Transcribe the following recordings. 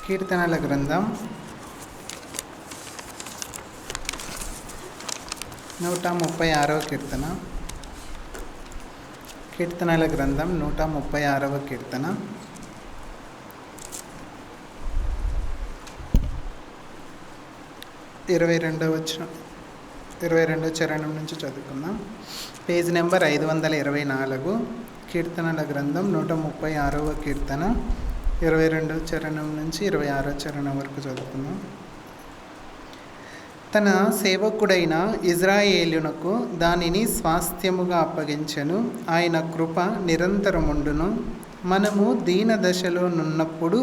కీర్తనల గ్రంథం 136వ కీర్తన. కీర్తనల గ్రంథం 136వ కీర్తన. ఇరవై రెండవ చరణం నుంచి చదువుకుందాం. Page number 524. కీర్తనల గ్రంథం 136వ కీర్తన 22వ చరణం నుంచి 26వ చరణం వరకు చదువుకుందాం. తన సేవకుడైన ఇజ్రాయేలునకు దానిని స్వాస్థ్యముగా అప్పగించెను. ఆయన కృప నిరంతరముండును. మనము దీన దశలో నున్నప్పుడు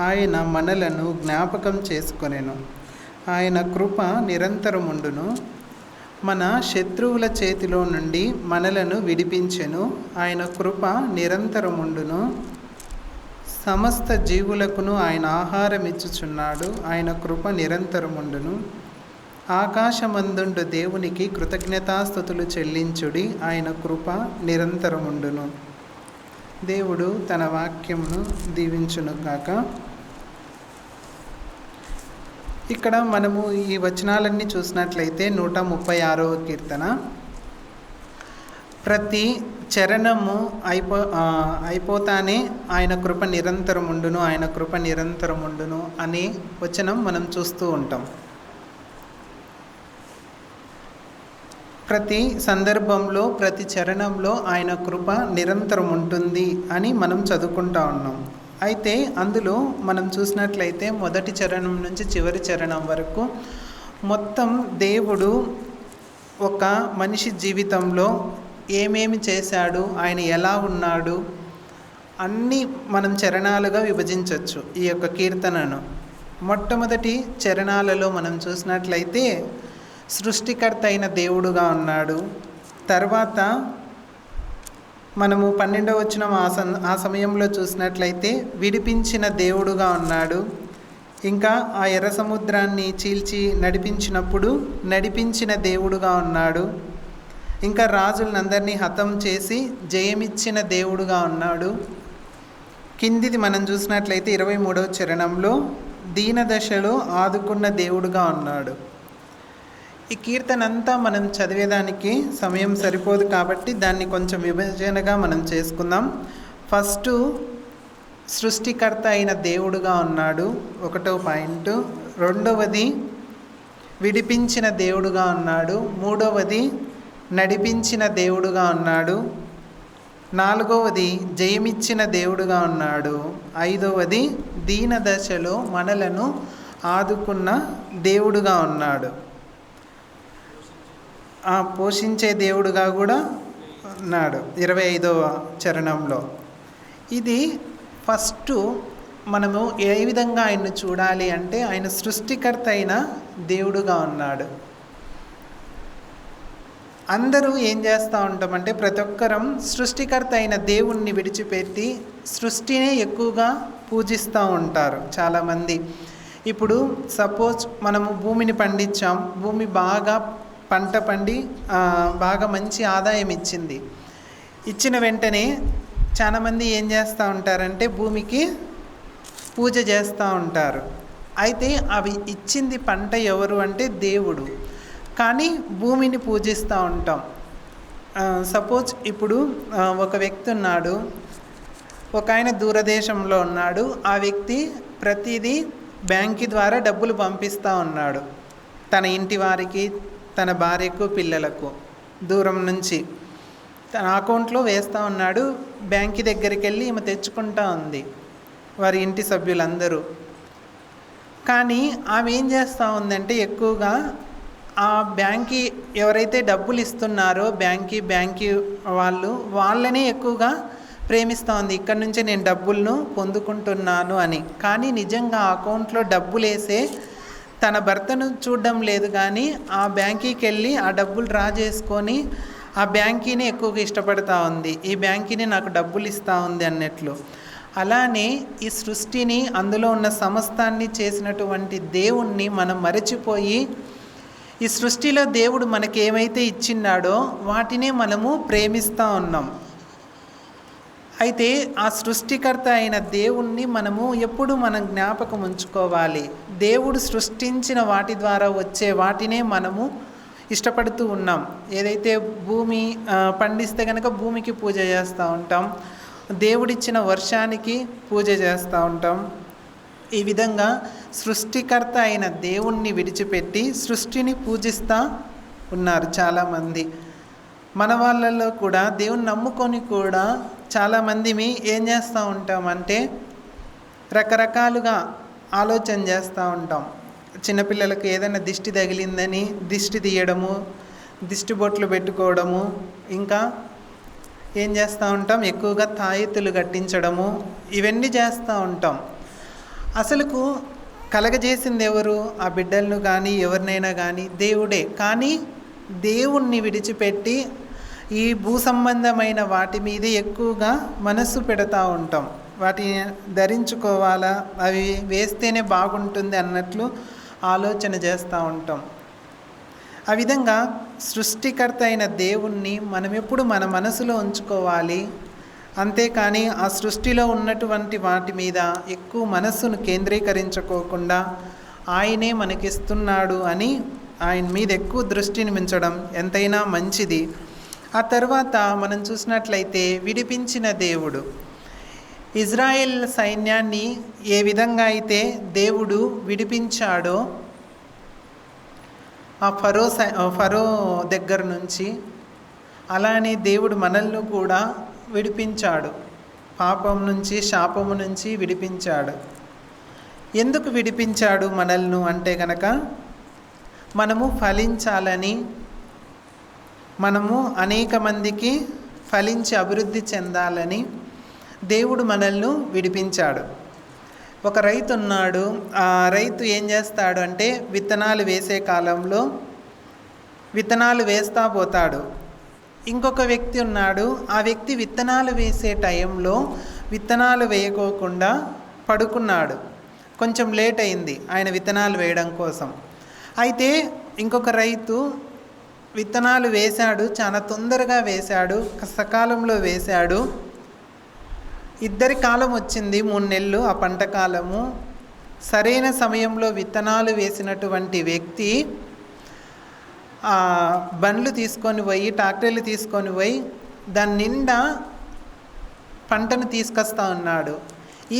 ఆయన మనలను జ్ఞాపకం చేసుకొనెను. ఆయన కృప నిరంతరముండును. మన శత్రువుల చేతిలో నుండి మనలను విడిపించెను. ఆయన కృప నిరంతరముండును. సమస్త జీవులకును ఆయన ఆహారం ఇచ్చుచున్నాడు. ఆయన కృప నిరంతరముండును. ఆకాశమందుండు దేవునికి కృతజ్ఞతాస్తుతులు చెల్లించుడి. ఆయన కృప నిరంతరముండును. దేవుడు తన వాక్యమును దీవించును గాక. ఇక్కడ మనము ఈ వచనాలన్నీ చూసినట్లయితే 136వ కీర్తన ప్రతి చరణము అయిపోతానే ఆయన కృప నిరంతరముండును, ఆయన కృప నిరంతరముండును అనే వచనం మనం చూస్తూ ఉంటాం. ప్రతి సందర్భంలో ప్రతి చరణంలో ఆయన కృప నిరంతరం ఉంటుంది అని మనం చదువుకుంటా ఉన్నాం. అయితే అందులో మనం చూసినట్లయితే మొదటి చరణం నుంచి చివరి చరణం వరకు మొత్తం దేవుడు ఒక మనిషి జీవితంలో ఏమేమి చేశాడు, ఆయన ఎలా ఉన్నాడు అన్నీ మనం చరణాలుగా విభజించవచ్చు ఈ యొక్క కీర్తనను. మొట్టమొదటి చరణాలలో మనం చూసినట్లయితే సృష్టికర్త అయిన దేవుడుగా ఉన్నాడు. తర్వాత మనము 12వ వచనం ఆ సమయంలో చూసినట్లయితే విడిపించిన దేవుడుగా ఉన్నాడు. ఇంకా ఆ ఎర్ర సముద్రాన్ని చీల్చి నడిపించినప్పుడు నడిపించిన దేవుడుగా ఉన్నాడు. ఇంకా రాజులందరినీ హతం చేసి జయమిచ్చిన దేవుడుగా ఉన్నాడు. కిందిది మనం చూసినట్లయితే 23వ చరణంలో దీనదశలో ఆదుకున్న దేవుడుగా ఉన్నాడు. ఈ కీర్తన అంతా మనం చదివేదానికి సమయం సరిపోదు కాబట్టి దాన్ని కొంచెం విభజనగా మనం చేసుకుందాం. ఫస్ట్ సృష్టికర్త అయిన దేవుడుగా ఉన్నాడు, 1వ పాయింట్. రెండవది విడిపించిన దేవుడుగా ఉన్నాడు. మూడవది నడిపించిన దేవుడుగా ఉన్నాడు. నాలుగవది జయమిచ్చిన దేవుడుగా ఉన్నాడు. ఐదవది దీన దశలో మనలను ఆదుకున్న దేవుడుగా ఉన్నాడు. పోషించే దేవుడుగా కూడా ఉన్నాడు 25వ చరణంలో. ఇది ఫస్ట్ మనము ఏ విధంగా ఆయన్ని చూడాలి అంటే ఆయన సృష్టికర్త అయిన దేవుడుగా ఉన్నాడు. అందరూ ఏం చేస్తూ ఉంటామంటే ప్రతి ఒక్కరం సృష్టికర్త అయిన దేవుణ్ణి విడిచిపెట్టి సృష్టినే ఎక్కువగా పూజిస్తూ ఉంటారు చాలామంది. ఇప్పుడు సపోజ్ మనము భూమిని పండించాం, భూమి బాగా పంట పండి బాగా మంచి ఆదాయం ఇచ్చింది. ఇచ్చిన వెంటనే చాలామంది ఏం చేస్తూ ఉంటారంటే భూమికి పూజ చేస్తూ ఉంటారు. అయితే అవి ఇచ్చింది పంట ఎవరు అంటే దేవుడు, కానీ భూమిని పూజిస్తూ ఉంటాం. సపోజ్ ఇప్పుడు ఒక వ్యక్తి ఉన్నాడు, ఒక ఆయన దూరదేశంలో ఉన్నాడు. ఆ వ్యక్తి ప్రతిదీ బ్యాంకు ద్వారా డబ్బులు పంపిస్తూ ఉన్నాడు తన ఇంటి వారికి, తన భార్యకు, పిల్లలకు దూరం నుంచి తన అకౌంట్లో వేస్తూ ఉన్నాడు. బ్యాంకు దగ్గరికి వెళ్ళి ఈమె తెచ్చుకుంటా ఉంది, వారి ఇంటి సభ్యులందరూ. కానీ ఆమె ఏం చేస్తూ ఉందంటే ఎక్కువగా ఆ బ్యాంకు ఎవరైతే డబ్బులు ఇస్తున్నారో బ్యాంకు వాళ్ళనే ఎక్కువగా ప్రేమిస్తూ ఉంది. ఇక్కడి నుంచే నేను డబ్బులను పొందుకుంటున్నాను అని. కానీ నిజంగా ఆ అకౌంట్లో డబ్బులు వేసే తన భర్తను చూడడం లేదు, కానీ ఆ బ్యాంకుకి వెళ్ళి ఆ డబ్బులు డ్రా చేసుకొని ఆ బ్యాంకుని ఎక్కువగా ఇష్టపడుతూ ఉంది. ఈ బ్యాంకుని నాకు డబ్బులు ఇస్తూ ఉంది అన్నట్లు. అలానే ఈ సృష్టిని, అందులో ఉన్న సమస్తాన్ని చేసినటువంటి దేవుణ్ణి మనం మరచిపోయి ఈ సృష్టిలో దేవుడు మనకేమైతే ఇచ్చిన్నాడో వాటినే మనము ప్రేమిస్తూ ఉన్నాం. అయితే ఆ సృష్టికర్త అయిన దేవుణ్ణి మనము ఎప్పుడు మనం జ్ఞాపకం ఉంచుకోవాలి. దేవుడు సృష్టించిన వాటి ద్వారా వచ్చే వాటినే మనము ఇష్టపడుతూ ఉన్నాం. ఏదైతే భూమి పండిస్తే కనుక భూమికి పూజ చేస్తూ ఉంటాం, దేవుడిచ్చిన వర్షానికి పూజ చేస్తూ ఉంటాం. ఈ విధంగా సృష్టికర్త అయిన దేవుణ్ణి విడిచిపెట్టి సృష్టిని పూజిస్తూ ఉన్నారు చాలామంది. మన వాళ్ళల్లో కూడా దేవుని నమ్ముకొని కూడా చాలామంది ఏం చేస్తూ ఉంటామంటే రకరకాలుగా ఆలోచన చేస్తూ ఉంటాం. చిన్నపిల్లలకు ఏదైనా దిష్టి తగిలిందని దిష్టి తీయడము, దిష్టి బొట్లు పెట్టుకోవడము, ఇంకా ఏం చేస్తూ ఉంటాం, ఎక్కువగా తాయెత్తులు కట్టించడము, ఇవన్నీ చేస్తూ ఉంటాం. అసలుకు కలగజేసింది ఎవరు? ఆ బిడ్డలను కానీ ఎవరినైనా కానీ దేవుడే. కానీ దేవుణ్ణి విడిచిపెట్టి ఈ భూ సంబంధమైన వాటి మీదే ఎక్కువగా మనస్సు పెడతా ఉంటాం. వాటిని ధరించుకోవాలా, అవి వేస్తేనే బాగుంటుంది అన్నట్లు ఆలోచన చేస్తూ ఉంటాం. ఆ విధంగా సృష్టికర్త అయిన దేవుణ్ణి మనం ఎప్పుడు మన మనసులో ఉంచుకోవాలి. అంతేకాని ఆ సృష్టిలో ఉన్నటువంటి వాటి మీద ఎక్కువ మనస్సును కేంద్రీకరించుకోకుండా ఆయనే మనకిస్తున్నాడు అని ఆయన మీద ఎక్కువ దృష్టిని ఉంచడం ఎంతైనా మంచిది. ఆ తర్వాత మనం చూసినట్లయితే విడిపించిన దేవుడు, ఇజ్రాయెల్ సైన్యాన్ని ఏ విధంగా అయితే దేవుడు విడిపించాడో ఆ ఫరో దగ్గర నుంచి, అలానే దేవుడు మనల్ని కూడా విడిపించాడు. పాపం నుంచి, శాపము నుంచి విడిపించాడు. ఎందుకు విడిపించాడు మనల్ని అంటే కనుక మనము ఫలించాలని, మనము అనేక మందికి ఫలించి అభివృద్ధి చెందాలని దేవుడు మనల్ని విడిపించాడు. ఒక రైతు ఉన్నాడు. ఆ రైతు ఏం చేస్తాడు అంటే విత్తనాలు వేసే కాలంలో విత్తనాలు వేస్తూ పోతాడు. ఇంకొక వ్యక్తి ఉన్నాడు. ఆ వ్యక్తి విత్తనాలు వేసే టైంలో విత్తనాలు వేయకోకుండా పడుకున్నాడు. కొంచెం లేట్ అయింది ఆయన విత్తనాలు వేయడం కోసం. అయితే ఇంకొక రైతు విత్తనాలు వేశాడు, చాలా తొందరగా వేశాడు, సకాలంలో వేశాడు. ఇద్దరి కాలం వచ్చింది, 3 నెలలు ఆ పంట కాలము. సరైన సమయంలో విత్తనాలు వేసినటువంటి వ్యక్తి బండ్లు తీసుకొని పోయి, ట్రాక్టర్లు తీసుకొని పోయి దాని నిండా పంటను తీసుకొస్తా ఉన్నాడు.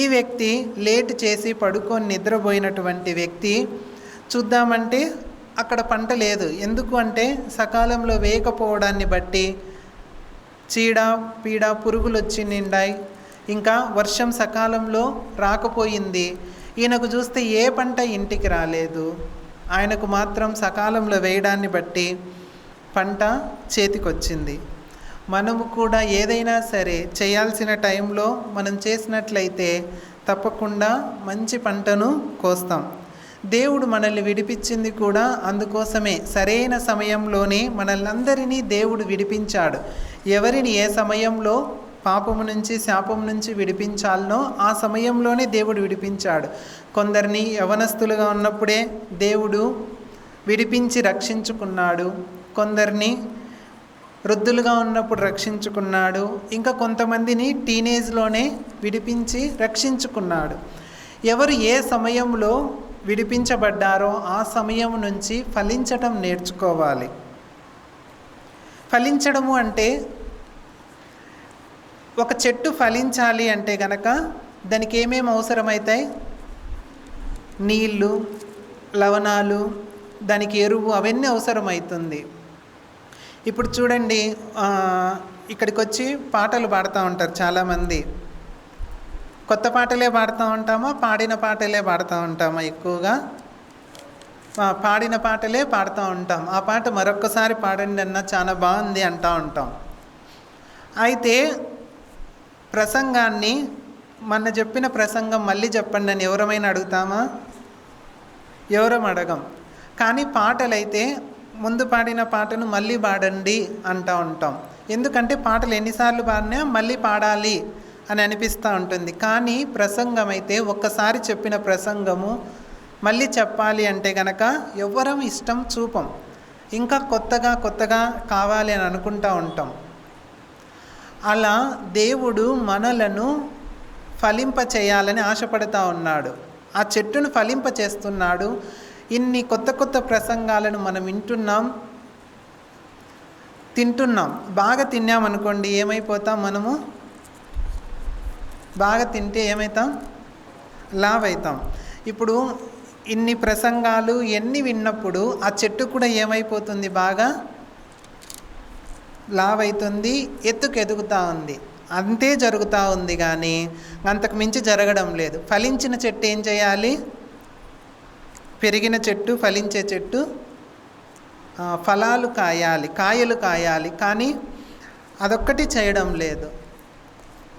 ఈ వ్యక్తి లేట్ చేసి పడుకొని నిద్రపోయినటువంటి వ్యక్తి చూద్దామంటే అక్కడ పంట లేదు. ఎందుకు అంటే సకాలంలో వేయకపోవడాన్ని బట్టి చీడ పీడ పురుగులు వచ్చి నిండాయి. ఇంకా వర్షం సకాలంలో రాకపోయింది. ఈయనకు చూస్తే ఏ పంట ఇంటికి రాలేదు. ఆయనకు మాత్రం సకాలంలో వేయడాన్ని బట్టి పంట చేతికొచ్చింది. మనము కూడా ఏదైనా సరే చేయాల్సిన టైంలో మనం చేసినట్లయితే తప్పకుండా మంచి పంటను కోస్తాం. దేవుడు మనల్ని విడిపించింది కూడా అందుకోసమే. సరైన సమయంలోనే మనల్నందరినీ దేవుడు విడిపించాడు. ఎవరిని ఏ సమయంలో పాపము నుంచి, శాపం నుంచి విడిపించాలనో ఆ సమయంలోనే దేవుడు విడిపించాడు. కొందరిని యవనస్తులుగా ఉన్నప్పుడే దేవుడు విడిపించి రక్షించుకున్నాడు. కొందరిని వృద్ధులుగా ఉన్నప్పుడు రక్షించుకున్నాడు. ఇంకా కొంతమందిని టీనేజ్లోనే విడిపించి రక్షించుకున్నాడు. ఎవరు ఏ సమయంలో విడిపించబడ్డారో ఆ సమయం నుంచి ఫలించటం నేర్చుకోవాలి. ఫలించడము అంటే ఒక చెట్టు ఫలించాలి అంటే గనక దానికి ఏమేమి అవసరమవుతాయి? నీళ్ళు, లవణాలు, దానికి ఎరువు, అవన్నీ అవసరమవుతుంది. ఇప్పుడు చూడండి, ఇక్కడికి వచ్చి పాటలు పాడుతూ ఉంటారు చాలామంది. కొత్త పాటలే పాడుతూ ఉంటామా, పాడిన పాటలే పాడుతూ ఉంటామా? ఎక్కువగా పాడిన పాటలే పాడుతూ ఉంటాం. ఆ పాట మరొక్కసారి పాడండి అన్న చాలా బాగుంది అంటూ ఉంటాం. అయితే ప్రసంగాన్ని, మొన్న చెప్పిన ప్రసంగం మళ్ళీ చెప్పండి అని ఎవరమైనా అడుగుతామా? ఎవరం అడగం. కానీ పాటలైతే ముందు పాడిన పాటను మళ్ళీ పాడండి అంటూ ఉంటాం. ఎందుకంటే పాటలు ఎన్నిసార్లు పాడినా మళ్ళీ పాడాలి అని అనిపిస్తూ ఉంటుంది. కానీ ప్రసంగం అయితే ఒక్కసారి చెప్పిన ప్రసంగము మళ్ళీ చెప్పాలి అంటే కనుక ఎవ్వరం ఇష్టం చూపం. ఇంకా కొత్తగా కావాలి అని అనుకుంటూ ఉంటాం. అలా దేవుడు మనలను ఫలింప చేయాలని ఆశపడుతూ ఉన్నాడు. ఆ చెట్టును ఫలింప చేస్తున్నాడు. ఇన్ని కొత్త కొత్త ప్రసంగాలను మనం వింటున్నాం, తింటున్నాం. బాగా తిన్నామనుకోండి ఏమైపోతాం? మనము బాగా తింటే ఏమవుతాం? లావ్ అవుతాం. ఇప్పుడు ఇన్ని ప్రసంగాలు ఎన్ని విన్నప్పుడు ఆ చెట్టు కూడా ఏమైపోతుంది? బాగా లావ్ అవుతుంది, ఎత్తుకెదుగుతూ ఉంది. అంతే జరుగుతూ ఉంది, కానీ అంతకు మించి జరగడం లేదు. ఫలించిన చెట్టు ఏం చేయాలి? పెరిగిన చెట్టు, ఫలించే చెట్టు ఫలాలు కాయాలి, కాయలు కాయాలి. కానీ అదొక్కటి చేయడం లేదు.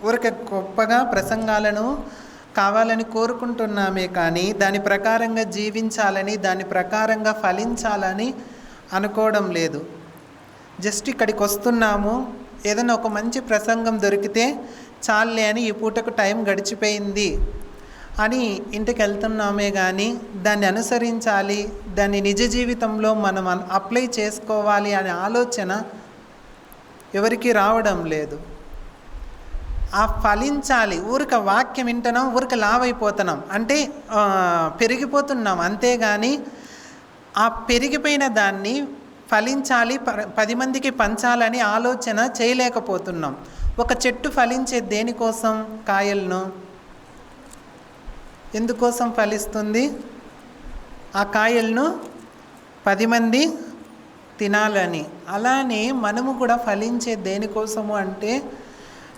ఊరికే గొప్పగా ప్రసంగాలను కావాలని కోరుకుంటున్నామే, కానీ దాని ప్రకారంగా జీవించాలని, దాని ప్రకారంగా ఫలించాలని అనుకోవడం లేదు. జస్ట్ ఇక్కడికి వస్తున్నాము, ఏదైనా ఒక మంచి ప్రసంగం దొరికితే చాలే అని ఈ పూటకు టైం గడిచిపోయింది అని ఇంటికి వెళ్తున్నామే, కానీ దాన్ని అనుసరించాలి, దాన్ని నిజ జీవితంలో మనం అప్లై చేసుకోవాలి అనే ఆలోచన ఎవరికి రావడం లేదు. ఆ ఫలించాలి, ఊరిక వాక్యం వింటున్నాం, ఊరిక లావ్ అయిపోతున్నాం, అంటే పెరిగిపోతున్నాం. అంతేగాని ఆ పెరిగిపోయిన దాన్ని ఫలించాలి, 10 మందికి పంచాలని ఆలోచన చేయలేకపోతున్నాం. ఒక చెట్టు ఫలించే దేనికోసం? కాయలను ఎందుకోసం ఫలిస్తుంది? ఆ కాయలను 10 మంది తినాలని. అలానే మనము కూడా ఫలించే దేనికోసము అంటే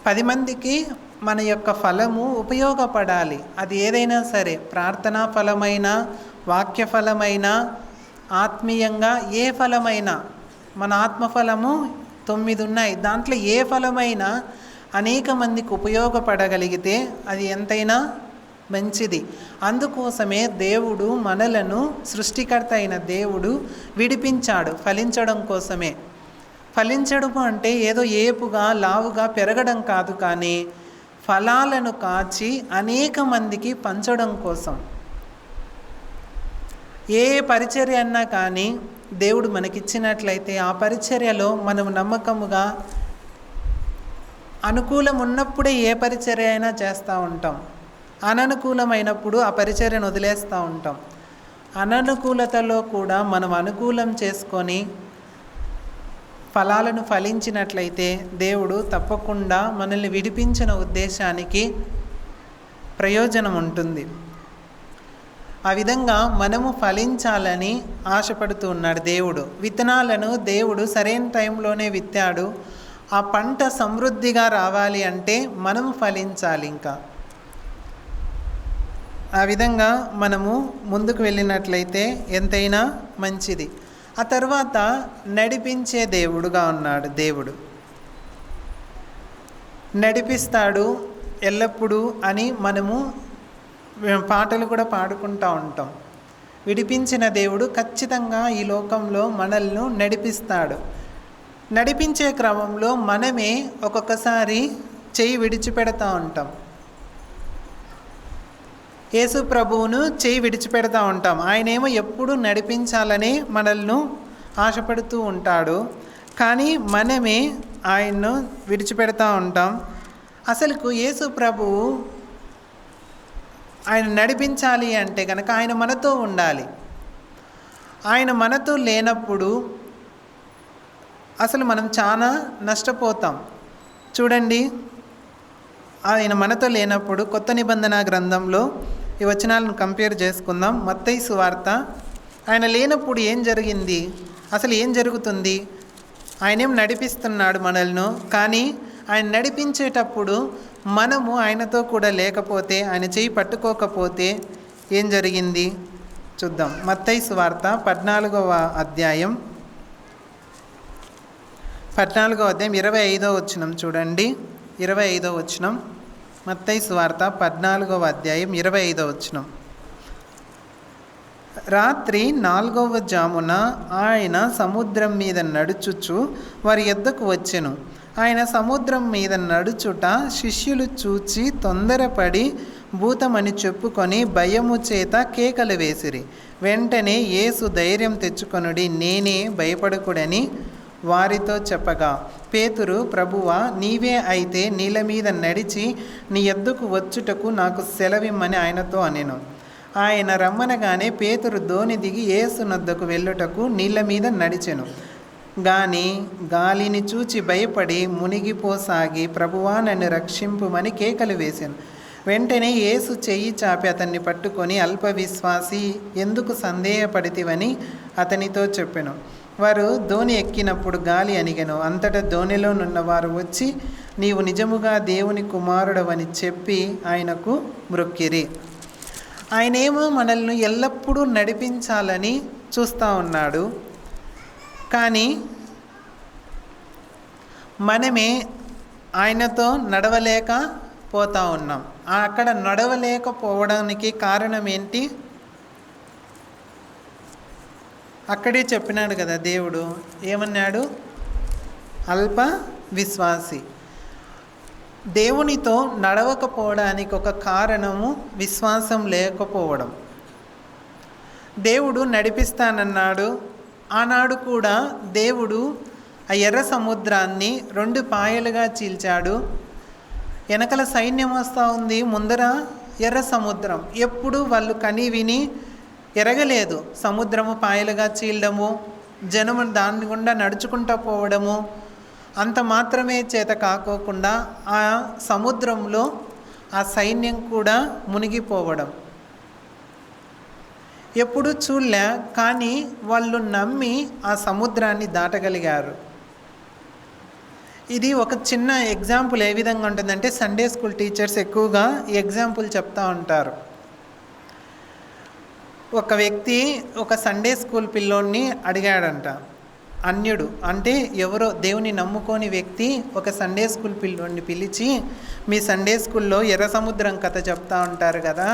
10 మందికి మన యొక్క ఫలము ఉపయోగపడాలి. అది ఏదైనా సరే, ప్రార్థనా ఫలమైన, వాక్య ఫలమైన, ఆత్మీయంగా ఏ ఫలమైనా. మన ఆత్మఫలము 9 ఉన్నాయి, దాంట్లో ఏ ఫలమైనా అనేక మందికి ఉపయోగపడగలిగితే అది ఎంతైనా మంచిది. అందుకోసమే దేవుడు మనలను, సృష్టికర్త అయిన దేవుడు విడిపించాడు ఫలించడం కోసమే. ఫలించడం అంటే ఏదో ఏపుగా లావుగా పెరగడం కాదు, కానీ ఫలాలను కాచి అనేక మందికి పంచడం కోసం. ఏ పరిచర్య అన్నా కానీ దేవుడు మనకిచ్చినట్లయితే ఆ పరిచర్యలో మనం నమ్మకముగా, అనుకూలం ఉన్నప్పుడే ఏ పరిచర్య అయినా చేస్తూ ఉంటాం, అననుకూలమైనప్పుడు ఆ పరిచర్యను వదిలేస్తూ ఉంటాం. అననుకూలతలో కూడా మనం అనుకూలం చేసుకొని ఫలాలను ఫలించినట్లయితే దేవుడు తప్పకుండా మనల్ని విడిపించిన ఉద్దేశానికి ప్రయోజనం ఉంటుంది. ఆ విధంగా మనము ఫలించాలని ఆశపడుతూ ఉన్నాడు దేవుడు. విత్తనాలను దేవుడు సరైన టైంలోనే విత్తాడు. ఆ పంట సమృద్ధిగా రావాలి అంటే మనము ఫలించాలి. ఇంకా ఆ విధంగా మనము ముందుకు వెళ్ళినట్లయితే ఎంతైనా మంచిది. ఆ తర్వాత నడిపించే దేవుడుగా ఉన్నాడు దేవుడు. నడిపిస్తాడు ఎల్లప్పుడూ అని మనము పాటలు కూడా పాడుకుంటూ ఉంటాం. విడిపించిన దేవుడు ఖచ్చితంగా ఈ లోకంలో మనల్ని నడిపిస్తాడు. నడిపించే క్రమంలో మనమే ఒక్కొక్కసారి చెయ్యి విడిచిపెడతా ఉంటాం. యేసు ప్రభువును చెయ్యి విడిచిపెడతా ఉంటాం. ఆయనేమో ఎప్పుడు నడిపించాలని మనల్ని ఆశపడుతూ ఉంటాడు, కానీ మనమే ఆయన్ను విడిచిపెడతా ఉంటాం. అసలుకు యేసు ప్రభువు ఆయన నడిపించాలి అంటే కనుక ఆయన మనతో ఉండాలి. ఆయన మనతో లేనప్పుడు అసలు మనం చాలా నష్టపోతాం. చూడండి, ఆయన మనతో లేనప్పుడు కొత్త నిబంధన గ్రంథంలో ఈ వచనాలను కంపేర్ చేసుకుందాం. మత్తయి సువార్త. ఆయన లేనప్పుడు ఏం జరిగింది? అసలు ఏం జరుగుతుంది? ఆయనేం నడిపిస్తున్నాడు మనల్ని, కానీ ఆయన నడిపించేటప్పుడు మనము ఆయనతో కూడా లేకపోతే, ఆయన చెయ్యి పట్టుకోకపోతే ఏం జరిగింది చూద్దాం. మత్తయి సువార్త 14వ అధ్యాయం 25వ వచనం చూడండి. 25వ వచనం, మత్తయి సువార్త 14వ అధ్యాయం 25వ వచనం. రాత్రి 4వ జామున ఆయన సముద్రం మీద నడుచుచు వారి యొద్దకు వచ్చెను. ఆయన సముద్రం మీద నడుచుట శిష్యులు చూచి తొందరపడి భూతమని చెప్పుకొని భయము చేత కేకలు వేసిరి. వెంటనే యేసు ధైర్యం తెచ్చుకొనుడి, నేనే, భయపడకుడని వారితో చెప్పగా, పేతురు, ప్రభువా, నీవే అయితే నీళ్ళ మీద నడిచి నీ యొద్దకు వచ్చుటకు నాకు సెలవిమ్మని ఆయనతో అనెను. ఆయన రమ్మనగానే పేతురు దోణి దిగి యేసునొద్దకు వెళ్ళుటకు నీళ్ళ మీద నడిచెను. గాని గాలిని చూచి భయపడి మునిగిపోసాగి, ప్రభువా, నన్ను రక్షింపుమని కేకలు వేశాను. వెంటనే యేసు చెయ్యి చాపి అతన్ని పట్టుకొని, అల్ప విశ్వాసి, ఎందుకు సందేహపడితివని అతనితో చెప్పెను. వారు దోణి ఎక్కినప్పుడు గాలి అణిగెను. అంతటా దోణిలో నున్నవారు వచ్చి, నీవు నిజముగా దేవుని కుమారుడవని చెప్పి ఆయనకు మ్రొక్కిరి. ఆయనేమో మనల్ని ఎల్లప్పుడూ నడిపించాలని చూస్తూ ఉన్నాడు. కానీ మనమే ఆయనతో నడవలేకపోతూ ఉన్నాం. అక్కడ నడవలేకపోవడానికి కారణం ఏంటి? అక్కడే చెప్పినాడు కదా దేవుడు. ఏమన్నాడు? అల్ప విశ్వాసి. దేవునితో నడవకపోవడానికి ఒక కారణము విశ్వాసం లేకపోవడం. దేవుడు నడిపిస్తానన్నాడు. ఆనాడు కూడా దేవుడు ఆ ఎర్ర సముద్రాన్ని 2 పాయలుగా చీల్చాడు. వెనకల సైన్యం వస్తూ ఉంది, ముందర ఎర్ర సముద్రం. ఎప్పుడు వాళ్ళు కని విని ఎరగలేదు. సముద్రము పాయలుగా చీలడము, జనము దాని గుండా నడుచుకుంటూ పోవడము, అంత మాత్రమే చేత కాకోకుండా ఆ సముద్రంలో ఆ సైన్యం కూడా మునిగిపోవడం ఎప్పుడు చూడలే. కానీ వాళ్ళు నమ్మి ఆ సముద్రాన్ని దాటగలిగారు. ఇది ఒక చిన్న ఎగ్జాంపుల్. ఏ విధంగా ఉంటుందంటే, సండే స్కూల్ టీచర్స్ ఎక్కువగా ఈ ఎగ్జాంపుల్ చెప్తూ ఉంటారు. ఒక వ్యక్తి ఒక సండే స్కూల్ పిల్లోడిని అడిగాడంట. అన్యుడు అంటే ఎవరో దేవుని నమ్ముకోని వ్యక్తి ఒక సండే స్కూల్ పిల్లోడిని పిలిచి, మీ సండే స్కూల్లో ఎర్ర సముద్రం కథ చెప్తా ఉంటారు కదా,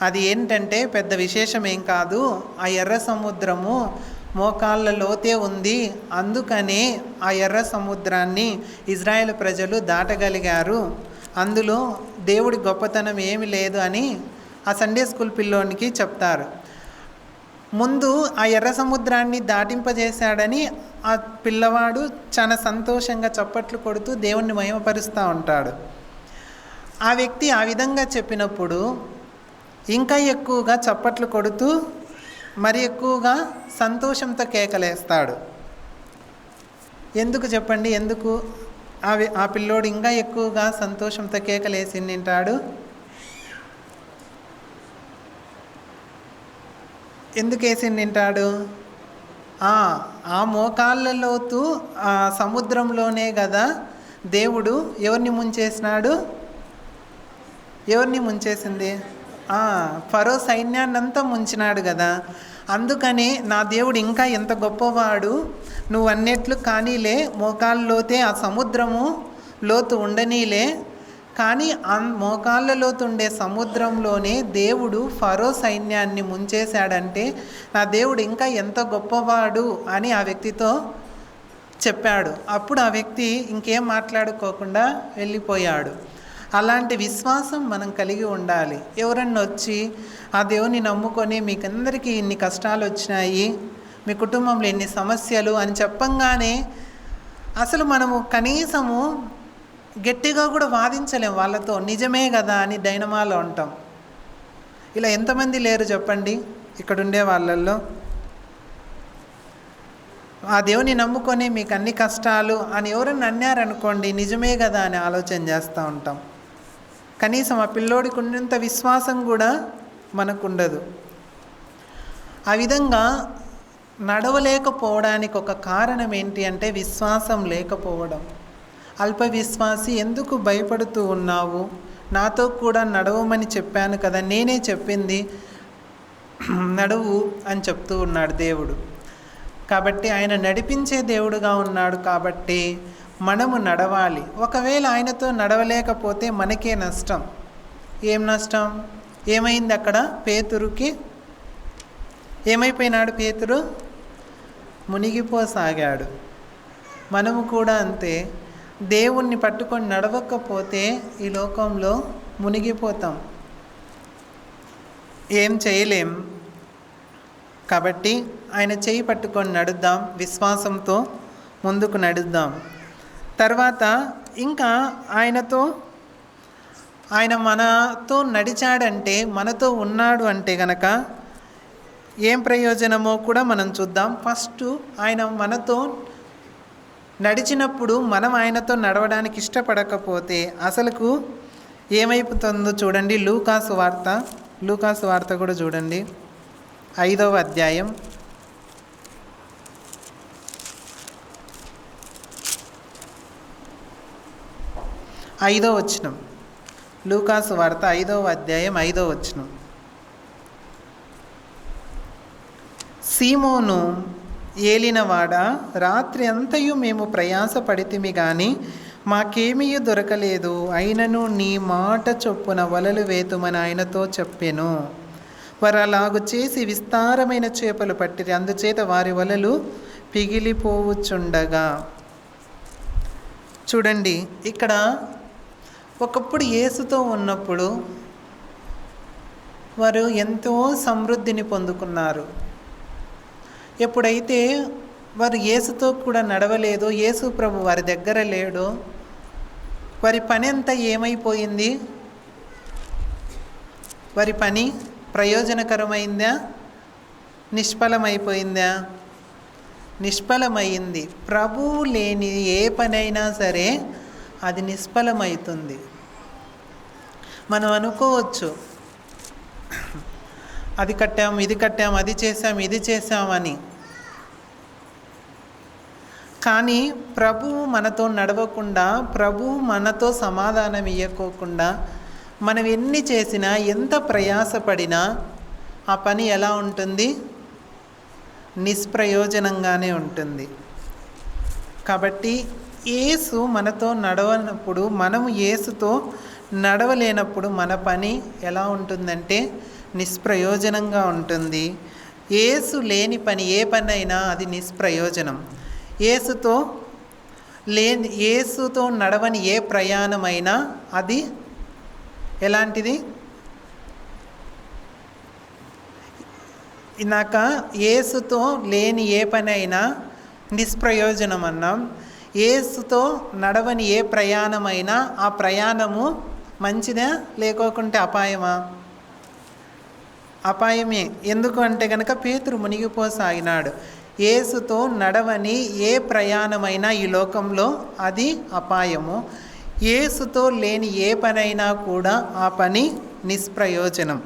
అది ఏంటంటే పెద్ద విశేషం ఏం కాదు. ఆ ఎర్ర సముద్రము మోకాళ్ళ లోతే ఉంది, అందుకనే ఆ ఎర్ర సముద్రాన్ని ఇజ్రాయేల్ ప్రజలు దాటగలిగారు, అందులో దేవుడి గొప్పతనం ఏమి లేదు అని ఆ సండే స్కూల్ పిల్లోనికి చెప్తారు. ముందు ఆ ఎర్ర సముద్రాన్ని దాటింపజేశాడని ఆ పిల్లవాడు చాలా సంతోషంగా చప్పట్లు కొడుతూ దేవుణ్ణి మహిమపరుస్తూ ఉంటాడు. ఆ వ్యక్తి ఆ విధంగా చెప్పినప్పుడు ఇంకా ఎక్కువగా చప్పట్లు కొడుతూ మరి ఎక్కువగా సంతోషంతో కేకలేస్తాడు. ఎందుకు చెప్పండి? ఎందుకు ఆ పిల్లోడు ఇంకా ఎక్కువగా సంతోషంతో కేకలేసి నింటాడు? ఎందుకు వేసి నింటాడు? ఆ మోకాళ్ళ లోతు ఆ సముద్రంలోనే కదా దేవుడు ఎవరిని ముంచేసినాడు? ఎవరిని ముంచేసింది? ఫరో సైన్యాన్నంతా ముంచినాడు కదా. అందుకని నా దేవుడు ఇంకా ఎంత గొప్పవాడు, నువ్వు అన్నట్లు కానీలే, మోకాళ్ళ లోతే ఆ సముద్రము లోతు ఉండనీలే, కానీ మోకాళ్ళ లోతు ఉండే సముద్రంలోనే దేవుడు ఫరో సైన్యాన్ని ముంచేశాడంటే నా దేవుడు ఇంకా ఎంత గొప్పవాడు అని ఆ వ్యక్తితో చెప్పాడు. అప్పుడు ఆ వ్యక్తి ఇంకేం మాట్లాడుకోకుండా వెళ్ళిపోయాడు. అలాంటి విశ్వాసం మనం కలిగి ఉండాలి. ఎవరన్నా వచ్చి ఆ దేవుని నమ్ముకొని మీకందరికీ ఇన్ని కష్టాలు వచ్చినాయి, మీ కుటుంబంలో ఎన్ని సమస్యలు అని చెప్పంగానే అసలు మనము కనీసము గట్టిగా కూడా వాదించలేం వాళ్ళతో, నిజమే కదా అని డైనమాలో ఉంటాం. ఇలా ఎంతమంది లేరు చెప్పండి ఇక్కడ ఉండే వాళ్ళల్లో? ఆ దేవుని నమ్ముకొని మీకు అన్ని కష్టాలు అని ఎవరన్నా అన్నారనుకోండి, నిజమే కదా అని ఆలోచన చేస్తూ ఉంటాం. కనీసం ఆ పిల్లోడికి ఉన్నంత విశ్వాసం కూడా మనకుండదు. ఆ విధంగా నడవలేకపోవడానికి ఒక కారణం ఏంటి అంటే విశ్వాసం లేకపోవడం. అల్ప విశ్వాసి, ఎందుకు భయపడుతూ ఉన్నావు? నాతో కూడా నడవమని చెప్పాను కదా, నేనే చెప్పింది నడువు అని చెప్తూ ఉన్నాడు దేవుడు. కాబట్టి ఆయన నడిపించే దేవుడుగా ఉన్నాడు కాబట్టి మనము నడవాలి. ఒకవేళ ఆయనతో నడవలేకపోతే మనకే నష్టం. ఏం నష్టం? ఏమైంది అక్కడ? పేతురుకి ఏమైపోయినాడు? పేతురు మునిగిపోసాగాడు. మనము కూడా అంతే. దేవుణ్ణి పట్టుకొని నడవకపోతే ఈ లోకంలో మునిగిపోతాం, ఏం చేయలేం. కాబట్టి ఆయన చేయి పట్టుకొని నడుద్దాం, విశ్వాసంతో ముందుకు నడుద్దాం. తర్వాత ఇంకా ఆయన మనతో నడిచాడంటే, మనతో ఉన్నాడు అంటే గనక ఏం ప్రయోజనమో కూడా మనం చూద్దాం. ఫస్ట్ ఆయన మనతో నడిచినప్పుడు మనం ఆయనతో నడవడానికి ఇష్టపడకపోతే అసలుకు ఏమైపోతుందో చూడండి. లూకాసు వార్త కూడా చూడండి, 5వ అధ్యాయం 5వ వచనం. లూకాసు వార్త 5వ అధ్యాయం 5వ వచనం. సీమోను ఏలినవాడా, రాత్రి అంతయు మేము ప్రయాసపడితిమి గాని మాకేమీ దొరకలేదు, అయినను నీ మాట చొప్పున వలలు వేతుమని ఆయనతో చెప్పెను. వారు అలాగు చేసి విస్తారమైన చేపలు పట్టిరి, అందుచేత వారి వలలు పిగిలిపోవుచుండగా. చూడండి, ఇక్కడ ఒకప్పుడు యేసుతో ఉన్నప్పుడు వారు ఎంతో సమృద్ధిని పొందుకున్నారు. ఎప్పుడైతే వారు యేసుతో కూడా నడవలేదు, యేసు ప్రభు వారి దగ్గర లేడు, వారి పని అంతా ఏమైపోయింది? వారి పని ప్రయోజనకరమైందా, నిష్ఫలమైపోయిందా? నిష్ఫలమైంది. ప్రభువు లేని ఏ పనైనా సరే అది నిష్ఫలమవుతుంది. మనం అనుకోవచ్చు, అది కట్టాం, ఇది కట్టాం, అది చేసాం, ఇది చేసామని. కానీ ప్రభువు మనతో నడవకుండా, ప్రభువు మనతో సమాధానం ఇవ్వకోకుండా మనం ఎన్ని చేసినా, ఎంత ప్రయాసపడినా ఆ పని ఎలా ఉంటుంది? నిష్ప్రయోజనంగానే ఉంటుంది. కాబట్టి యేసు మనతో నడవనప్పుడు, మనము యేసుతో నడవలేనప్పుడు మన పని ఎలా ఉంటుందంటే నిష్ప్రయోజనంగా ఉంటుంది. యేసు లేని పని ఏ పని అయినా అది నిష్ప్రయోజనం. యేసుతో నడవని ఏ ప్రయాణమైనా అది ఎలాంటిది? ఇందాక యేసుతో లేని ఏ పని అయినా నిష్ప్రయోజనం అన్నాం. యేసుతో నడవని ఏ ప్రయాణమైనా ఆ ప్రయాణము మంచిదా లేకోకుంటే అపాయమా? అపాయమే. ఎందుకు అంటే కనుక పేతురు మునిగిపోసాగినాడు. యేసుతో నడవని ఏ ప్రయాణమైనా ఈ లోకంలో అది అపాయము. యేసుతో లేని ఏ పనైనా కూడా ఆ పని నిష్ప్రయోజనం.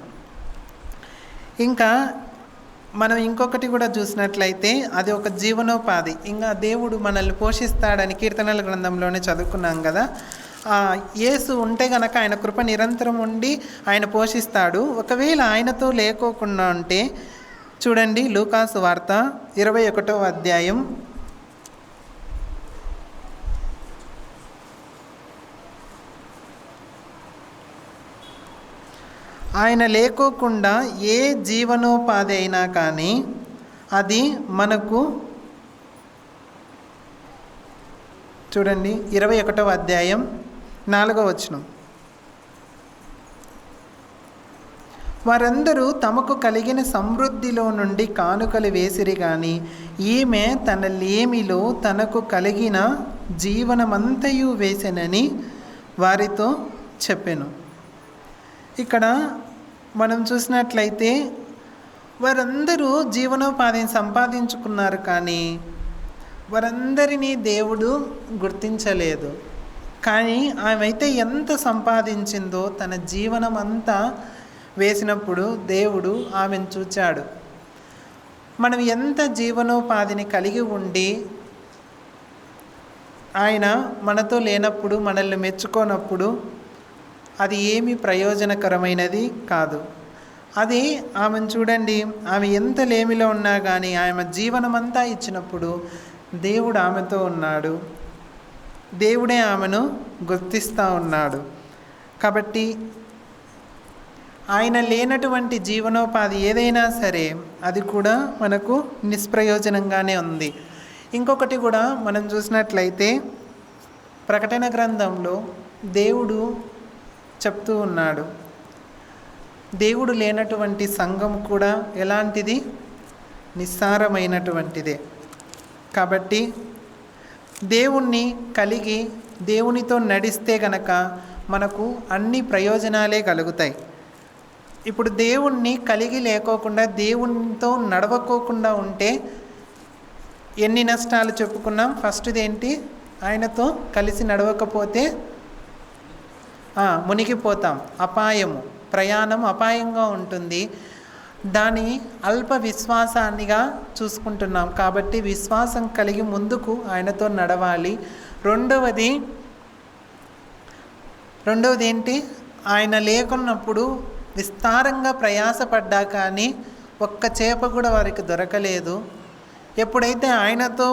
ఇంకా మనం ఇంకొకటి కూడా చూసినట్లయితే అది ఒక జీవనోపాధి. ఇంకా దేవుడు మనల్ని పోషిస్తాడని కీర్తనల గ్రంథంలోనే చదువుకున్నాం కదా. యేసు ఉంటే గనక ఆయన కృప నిరంతరం ఉండి ఆయన పోషిస్తాడు. ఒకవేళ ఆయనతో లేకోకుండా ఉంటే చూడండి, లూకాసు వార్త 21వ అధ్యాయం 'ఆయన లేకోకుండా ఏ జీవనోపాధి అయినా కానీ అది మనకు' చూడండి 21వ అధ్యాయం 4వ వచనం. వారందరూ తమకు కలిగిన సమృద్ధిలో నుండి కానుకలు వేసిరి గాని ఈమె తన లేమిలో తనకు కలిగిన జీవనమంతయు వేసెనని వారితో చెప్పెను. ఇక్కడ మనం చూసినట్లయితే వారందరూ జీవనోపాధిని సంపాదించుకున్నారు, కానీ వారందరినీ దేవుడు గుర్తించలేదు. కానీ ఆమె అయితే ఎంత సంపాదించిందో తన జీవనం అంతా వేసినప్పుడు దేవుడు ఆమెను చూచాడు. మనం ఎంత జీవనోపాధిని కలిగి ఉండి ఆయన మనతో లేనప్పుడు, మనల్ని మెచ్చుకోనప్పుడు అది ఏమీ ప్రయోజనకరమైనది కాదు. అది ఆమెను చూడండి, ఆమె ఎంత లేమిలో ఉన్నా కానీ ఆమె జీవనమంతా ఇచ్చినప్పుడు దేవుడు ఆమెతో ఉన్నాడు. దేవుడే ఆమెను గుర్తిస్తూ ఉన్నాడు. కాబట్టి ఆయన లేనటువంటి జీవనోపాధి ఏదైనా సరే అది కూడా మనకు నిష్ప్రయోజనంగానే ఉంది. ఇంకొకటి కూడా మనం చూసినట్లయితే ప్రకటన గ్రంథంలో దేవుడు చెప్తూ ఉన్నాడు, దేవుడు లేనటువంటి సంఘం కూడా ఎలాంటిది? నిస్సారమైనటువంటిదే. కాబట్టి దేవుణ్ణి కలిగి దేవునితో నడిస్తే గనక మనకు అన్ని ప్రయోజనాలే కలుగుతాయి. ఇప్పుడు దేవుణ్ణి కలిగి లేకోకుండా దేవునితో నడవకోకుండా ఉంటే ఎన్ని నష్టాలు చెప్పుకున్నాం. ఫస్ట్ది ఏంటి? ఆయనతో కలిసి నడవకపోతే మునిగిపోతాం, అపాయము, ప్రయాణం అపాయంగా ఉంటుంది. దాని అల్ప విశ్వాసాన్నిగా చూసుకుంటున్నాం. కాబట్టి విశ్వాసం కలిగి ముందుకు ఆయనతో నడవాలి. రెండవది ఏంటి? ఆయన లేకున్నప్పుడు విస్తారంగా ప్రయాసపడ్డా కానీ ఒక్క చేప కూడా వారికి దొరకలేదు. ఎప్పుడైతే ఆయనతో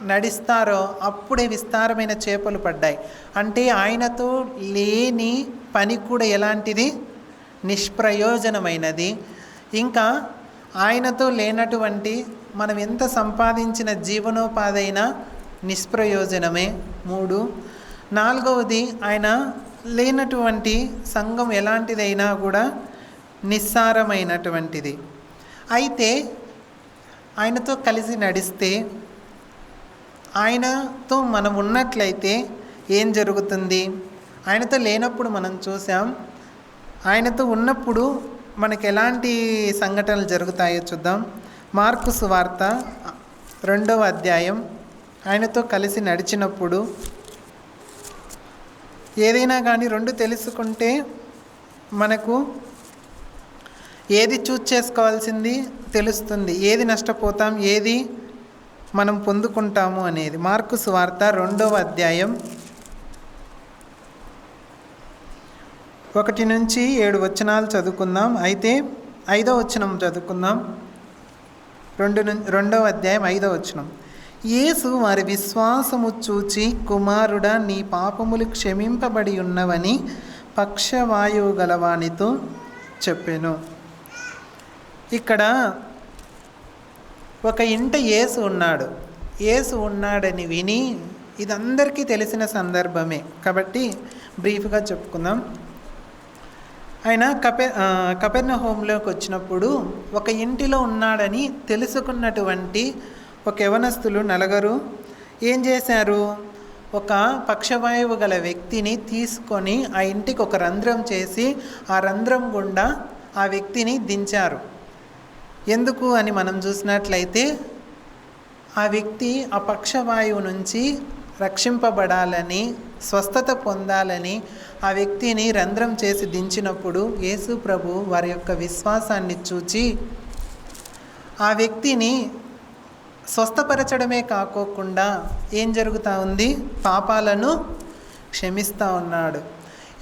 నడుస్తారో అప్పుడే విస్తారమైన చేపలు పడ్డాయి. అంటే ఆయనతో లేని పని కూడా ఎలాంటిది? నిష్ప్రయోజనమైనది. ఇంకా ఆయనతో లేనటువంటి మనం ఎంత సంపాదించిన జీవనోపాధి నిష్ప్రయోజనమే. 3. నాలుగవది, ఆయన లేనటువంటి సంఘం ఎలాంటిదైనా కూడా నిస్సారమైనటువంటిది. అయితే ఆయనతో కలిసి నడిస్తే, ఆయనతో మనం ఉన్నట్లయితే ఏం జరుగుతుంది? ఆయనతో లేనప్పుడు మనం చూసాం, ఆయనతో ఉన్నప్పుడు మనకు ఎలాంటి సంఘటనలు జరుగుతాయో చూద్దాం. మార్కు సువార్త 2వ అధ్యాయం. ఆయనతో కలిసి నడిచినప్పుడు ఏదైనా కానీ 2 తెలుసుకుంటే మనకు ఏది చూస్ చేసుకోవాల్సింది తెలుస్తుంది, ఏది నష్టపోతాం, ఏది మనం పొందుకుంటాము అనేది. మార్కు సువార్త 2వ అధ్యాయం 1 నుంచి 7 వచనాలు చదువుకుందాం. అయితే 5వ వచనం చదువుకుందాం. 2వ అధ్యాయం 5వ వచనం. యేసు వారి విశ్వాసము చూచి, కుమారుడా, నీ పాపములు క్షమింపబడి ఉన్నవని పక్షవాయువు గలవానితో చెప్పెను. ఇక్కడ ఒక ఇంట యేసు ఉన్నాడని విని, ఇదందరికీ తెలిసిన సందర్భమే కాబట్టి బ్రీఫ్గా చెప్పుకుందాం. ఆయన కపెర్నహూములోకి వచ్చినప్పుడు ఒక ఇంటిలో ఉన్నాడని తెలుసుకున్నటువంటి ఒక యవనస్తులు 4 ఏం చేశారు? ఒక పక్షవాయువు గల వ్యక్తిని తీసుకొని ఆ ఇంటికి ఒక రంధ్రం చేసి ఆ రంధ్రం గుండా ఆ వ్యక్తిని దించారు. ఎందుకు అని మనం చూసినట్లయితే ఆ వ్యక్తి ఆ పక్షవాయువు నుంచి రక్షింపబడాలని, స్వస్థత పొందాలని ఆ వ్యక్తిని రంధ్రం చేసి దించినప్పుడు యేసు ప్రభు వారి యొక్క విశ్వాసాన్ని చూచి ఆ వ్యక్తిని స్వస్థపరచడమే కాకోకుండా ఏం జరుగుతూ ఉంది? పాపాలను క్షమిస్తూ ఉన్నాడు.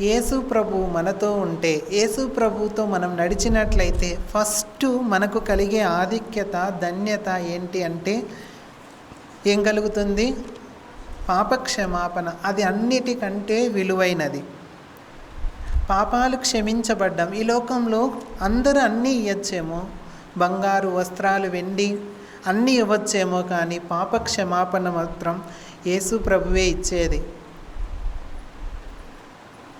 యేసు ప్రభు మనతో ఉంటే, యేసు ప్రభుతో మనం నడిచినట్లయితే ఫస్ట్ మనకు కలిగే ఆధిక్యత, ధన్యత ఏంటి అంటే ఏం కలుగుతుంది? పాపక్షమాపణ. అది అన్నిటికంటే విలువైనది. పాపాలు క్షమించబడ్డాం. ఈ లోకంలో అందరూ అన్నీ ఇవ్వచ్చేమో, బంగారు, వస్త్రాలు, వెండి అన్నీ ఇవ్వచ్చేమో, కానీ పాపక్షమాపణ మాత్రం యేసు ప్రభువే ఇచ్చేది.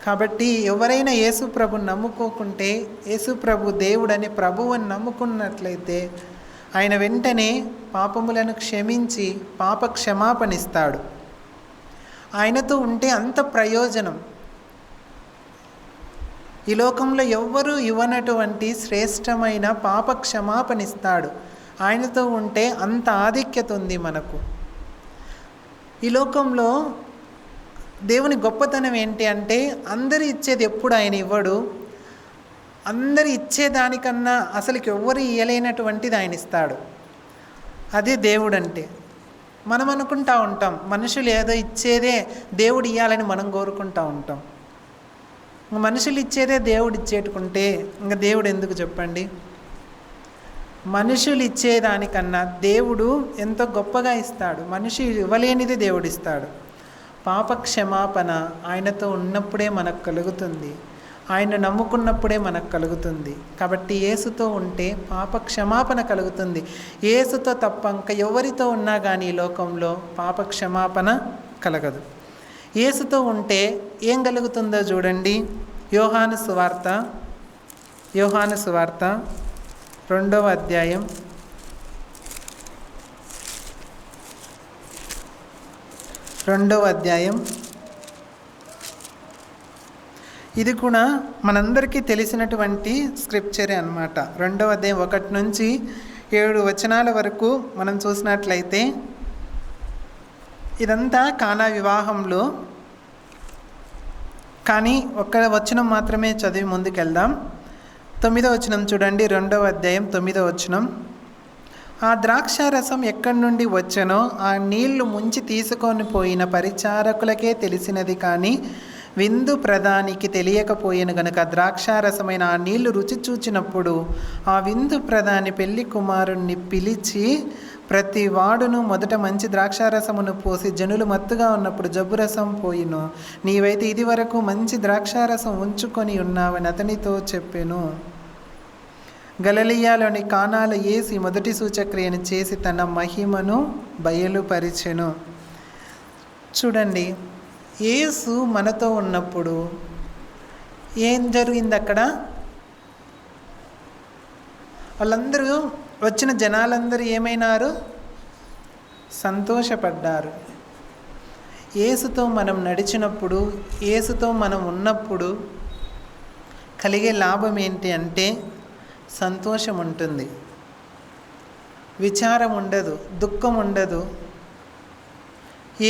కాబట్టి ఎవరైనా యేసు ప్రభుని నమ్ముకోకుంటే, యేసు ప్రభు దేవుడని ప్రభువుని నమ్ముకున్నట్లయితే ఆయన వెంటనే పాపములను క్షమించి పాప క్షమాపణిస్తాడు. ఆయనతో ఉంటే అంత ప్రయోజనం. ఈ లోకంలో ఎవ్వరూ ఇవ్వనటువంటి శ్రేష్టమైన పాప క్షమాపణిస్తాడు. ఆయనతో ఉంటే అంత ఆధిక్యత ఉంది మనకు. ఈ లోకంలో దేవుని గొప్పతనం ఏంటి అంటే, అందరు ఇచ్చేది ఎప్పుడు ఆయన ఇవ్వడు. అందరు ఇచ్చేదానికన్నా అసలుకి ఎవ్వరు ఇవ్వలేనటువంటిది ఆయన ఇస్తాడు. అదే దేవుడు అంటే. మనం అనుకుంటా ఉంటాం, మనుషులు ఏదో ఇచ్చేదే దేవుడు ఇవ్వాలని మనం కోరుకుంటూ ఉంటాం. మనుషులు ఇచ్చేదే దేవుడు ఇచ్చేటుకుంటే ఇంకా దేవుడు ఎందుకు చెప్పండి? మనుషులు ఇచ్చేదానికన్నా దేవుడు ఎంతో గొప్పగా ఇస్తాడు. మనుషులు ఇవ్వలేనిది దేవుడు ఇస్తాడు. పాప క్షమాపణ ఆయనతో ఉన్నప్పుడే మనకు కలుగుతుంది. ఆయన నమ్ముకున్నప్పుడే మనకు కలుగుతుంది. కాబట్టి యేసుతో ఉంటే పాప క్షమాపణ కలుగుతుంది. యేసుతో తప్ప ఇంకా ఎవరితో ఉన్నా కానీ ఈ లోకంలో పాప క్షమాపణ కలగదు. యేసుతో ఉంటే ఏం కలుగుతుందో చూడండి. యోహాను సువార్త 2వ అధ్యాయం 12 2వ అధ్యాయం. ఇది కూడా మనందరికీ తెలిసినటువంటి స్క్రిప్చరే అన్నమాట. 2వ అధ్యాయం 1 నుంచి 7 వచనాల వరకు మనం చూసినట్లయితే ఇదంతా కానా వివాహంలో. కానీ ఒక్క వచనం మాత్రమే చదివి ముందుకెళ్దాం. 9వ వచనం చూడండి. 2వ అధ్యాయం 9వ వచనం. ఆ ద్రాక్షారసం ఎక్కడి నుండి వచ్చెనో ఆ నీళ్లు ముంచి తీసుకొని పోయిన పరిచారకులకే తెలిసినది, కానీ విందు ప్రధానికి తెలియకపోయిన గనుక ద్రాక్షారసమైన ఆ నీళ్లు రుచి చూచినప్పుడు ఆ విందు ప్రధాని పెళ్లి కుమారుణ్ణి పిలిచి, ప్రతి వాడును మొదట మంచి ద్రాక్షారసమును పోసి జనులు మత్తుగా ఉన్నప్పుడు జబ్బురసం పోయిను. నీవైతే ఇది వరకు మంచి ద్రాక్షారసం ఉంచుకొని ఉన్నావని అతనితో చెప్పెను. గలిలయలోని కానాలో యేసు మొదటి సూచక్రియను చేసి తన మహిమను బయలుపరిచెను. చూడండి, యేసు మనతో ఉన్నప్పుడు ఏం జరిగింది అక్కడ? వాళ్ళందరూ వచ్చిన జనాలందరూ ఏమైనారు? సంతోషపడ్డారు. యేసుతో మనం నడిచినప్పుడు, యేసుతో మనం ఉన్నప్పుడు కలిగే లాభం ఏంటి అంటే సంతోషం ఉంటుంది, విచారం ఉండదు, దుఃఖం ఉండదు,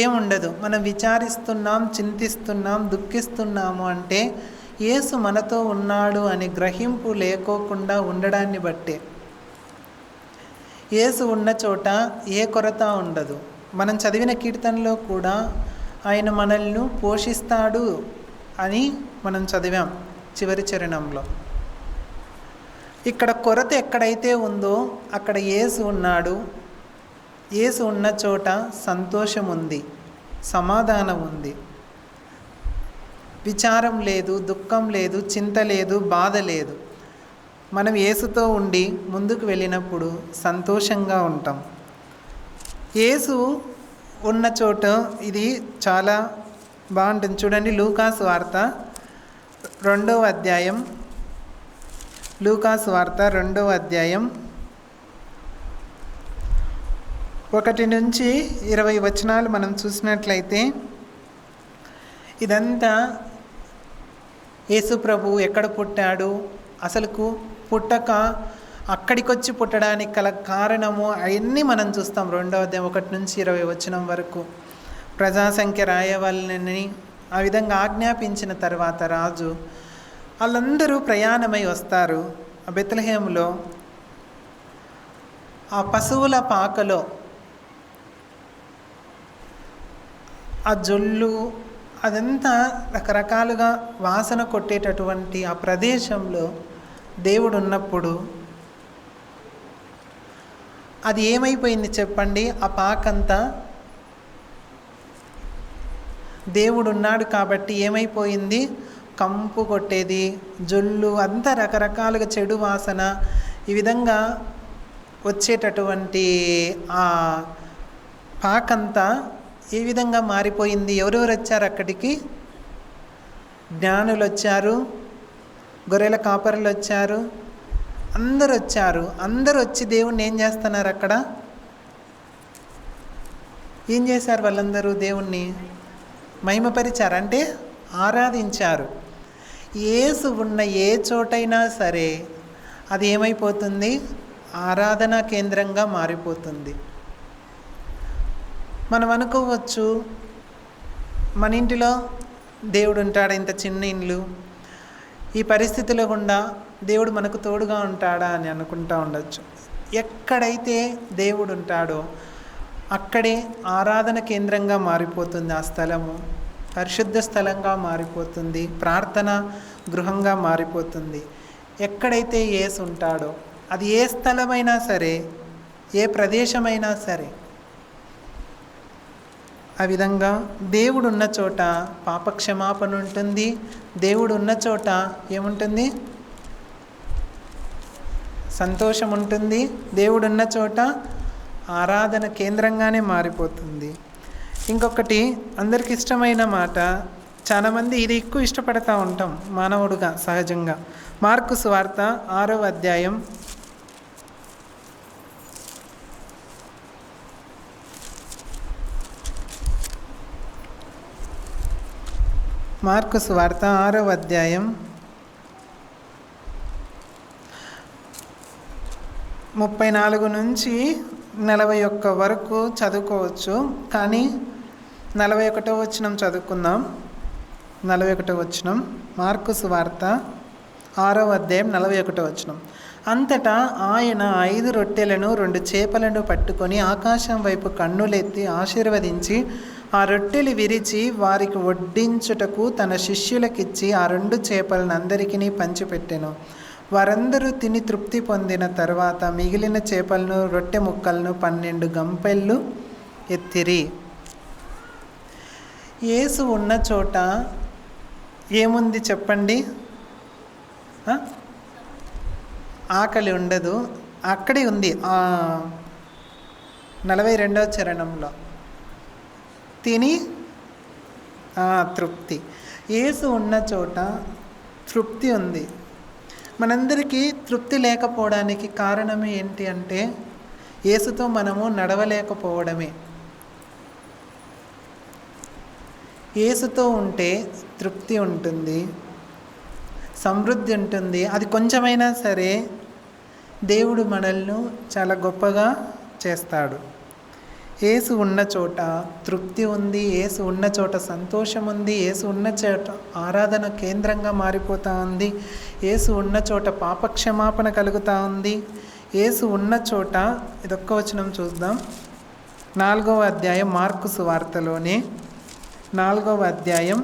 ఏముండదు. మనం విచారిస్తున్నాం, చింతిస్తున్నాం, దుఃఖిస్తున్నాము అంటే యేసు మనతో ఉన్నాడు అని గ్రహింపు లేకోకుండా ఉండడాన్ని బట్టే. యేసు ఉన్న చోట ఏ కొరత ఉండదు. మనం చదివిన కీర్తనలో కూడా ఆయన మనల్ని పోషిస్తాడు అని మనం చదివాం చివరి చరణంలో. ఇక్కడ కొరత ఎక్కడైతే ఉందో అక్కడ యేసు ఉన్నాడు. యేసు ఉన్న చోట సంతోషం ఉంది, సమాధానం ఉంది, విచారం లేదు, దుఃఖం లేదు, చింత లేదు, బాధ లేదు. మనం యేసుతో ఉండి ముందుకు వెళ్ళినప్పుడు సంతోషంగా ఉంటాం. యేసు ఉన్న చోట ఇది చాలా బాగుంటుంది. చూడండి, లూకాసు వార్త 2వ అధ్యాయం. లూకాసు వార్త 2వ అధ్యాయం 1 నుంచి 20 వచనాలు మనం చూసినట్లయితే ఇదంతా యేసు ప్రభు ఎక్కడ పుట్టాడు, అసలుకు పుట్టక అక్కడికి వచ్చి పుట్టడానికి గల కారణము అవన్నీ మనం చూస్తాం. 2వ అధ్యాయం 1 నుంచి 20 వచనం వరకు. ప్రజాసంఖ్య రాయవలనని ఆ విధంగా ఆజ్ఞాపించిన తర్వాత రాజు వాళ్ళందరూ ప్రయాణమై వస్తారు. ఆ బెత్లెహేములో ఆ పశువుల పాకలో ఆ జొల్లు అదంతా రకరకాలుగా వాసన కొట్టేటటువంటి ఆ ప్రదేశంలో దేవుడు ఉన్నప్పుడు అది ఏమైపోయింది చెప్పండి? ఆ పాకంతా దేవుడు ఉన్నాడు కాబట్టి ఏమైపోయింది? కంపు కొట్టేది, జొల్లు అంతా రకరకాలుగా చెడు వాసన ఈ విధంగా వచ్చేటటువంటి ఆ పాకంతా ఏ విధంగా మారిపోయింది? ఎవరెవరు వచ్చారు అక్కడికి? జ్ఞానులు వచ్చారు, గొర్రెల కాపరులు వచ్చారు, అందరు వచ్చారు. అందరూ వచ్చి దేవుణ్ణి ఏం చేస్తున్నారు? అక్కడ ఏం చేశారు? వాళ్ళందరూ దేవుణ్ణి మహిమపరిచారు, అంటే ఆరాధించారు. యేసు ఉన్న ఏ చోటైనా సరే అది ఏమైపోతుంది? ఆరాధనా కేంద్రంగా మారిపోతుంది. మనం అనుకోవచ్చు, మన ఇంటిలో దేవుడు ఉంటాడా? ఇంత చిన్న ఇల్లు, ఈ పరిస్థితిలో గుండా దేవుడు మనకు తోడుగా ఉంటాడా అని అనుకుంటూ ఉండొచ్చు. ఎక్కడైతే దేవుడు ఉంటాడో అక్కడే ఆరాధన కేంద్రంగా మారిపోతుంది. ఆ స్థలము పరిశుద్ధ స్థలంగా మారిపోతుంది, ప్రార్థన గృహంగా మారిపోతుంది. ఎక్కడైతే యేసు ఉంటాడో అది ఏ స్థలమైనా సరే, ఏ ప్రదేశమైనా సరే, ఆ విధంగా దేవుడు ఉన్న చోట పాపక్షమాపణ ఉంటుంది. దేవుడు ఉన్న చోట ఏముంటుంది? సంతోషం ఉంటుంది. దేవుడు ఉన్న చోట ఆరాధన కేంద్రంగానే మారిపోతుంది. ఇంకొకటి అందరికి ఇష్టమైన మాట, చాలామంది ఇది ఎక్కువ ఇష్టపడతా ఉంటాం మానవుడుగా సహజంగా. మార్కు సువార్త 6వ అధ్యాయం 6 మార్కు సువార్త 6వ అధ్యాయం 34 నుంచి 41 వరకు చదువుకోవచ్చు, కానీ 41వ వచనం చదువుకుందాం. 41వ వచనం, మార్కు సువార్త 6వ అధ్యాయం 41వ వచనం. అంతటా ఆయన 5 రొట్టెలను 2 చేపలను పట్టుకొని ఆకాశం వైపు కన్నులెత్తి ఆశీర్వదించి ఆ రొట్టెలు విరిచి వారికి వడ్డించుటకు తన శిష్యులకిచ్చి ఆ 2 చేపలను అందరికీ పంచిపెట్టెను. వారందరూ తిని తృప్తి పొందిన తర్వాత మిగిలిన చేపలను రొట్టె ముక్కలను 12 గంపెళ్ళు ఎత్తిరి. యేసు ఉన్న చోట ఏముంది చెప్పండి? ఆకలి ఉండదు. అక్కడే ఉంది 42వ చరణంలో, తిని తృప్తి. యేసు ఉన్న చోట తృప్తి ఉంది. మనందరికీ తృప్తి లేకపోవడానికి కారణం ఏంటి అంటే యేసుతో మనము నడవలేకపోవడమే. యేసుతో ఉంటే తృప్తి ఉంటుంది, సమృద్ధి ఉంటుంది. అది కొంచెమైనా సరే దేవుడు మనల్ని చాలా గొప్పగా చేస్తాడు. యేసు ఉన్న చోట తృప్తి ఉంది, యేసు ఉన్న చోట సంతోషం ఉంది, యేసు ఉన్న చోట ఆరాధన కేంద్రంగా మారిపోతూ ఉంది, యేసు ఉన్న చోట పాపక్షమాపణ కలుగుతూ ఉంది. యేసు ఉన్న చోట ఇదొక్క వచనం చూద్దాం. 4వ అధ్యాయం మార్కు సువార్తలోనే 4వ అధ్యాయం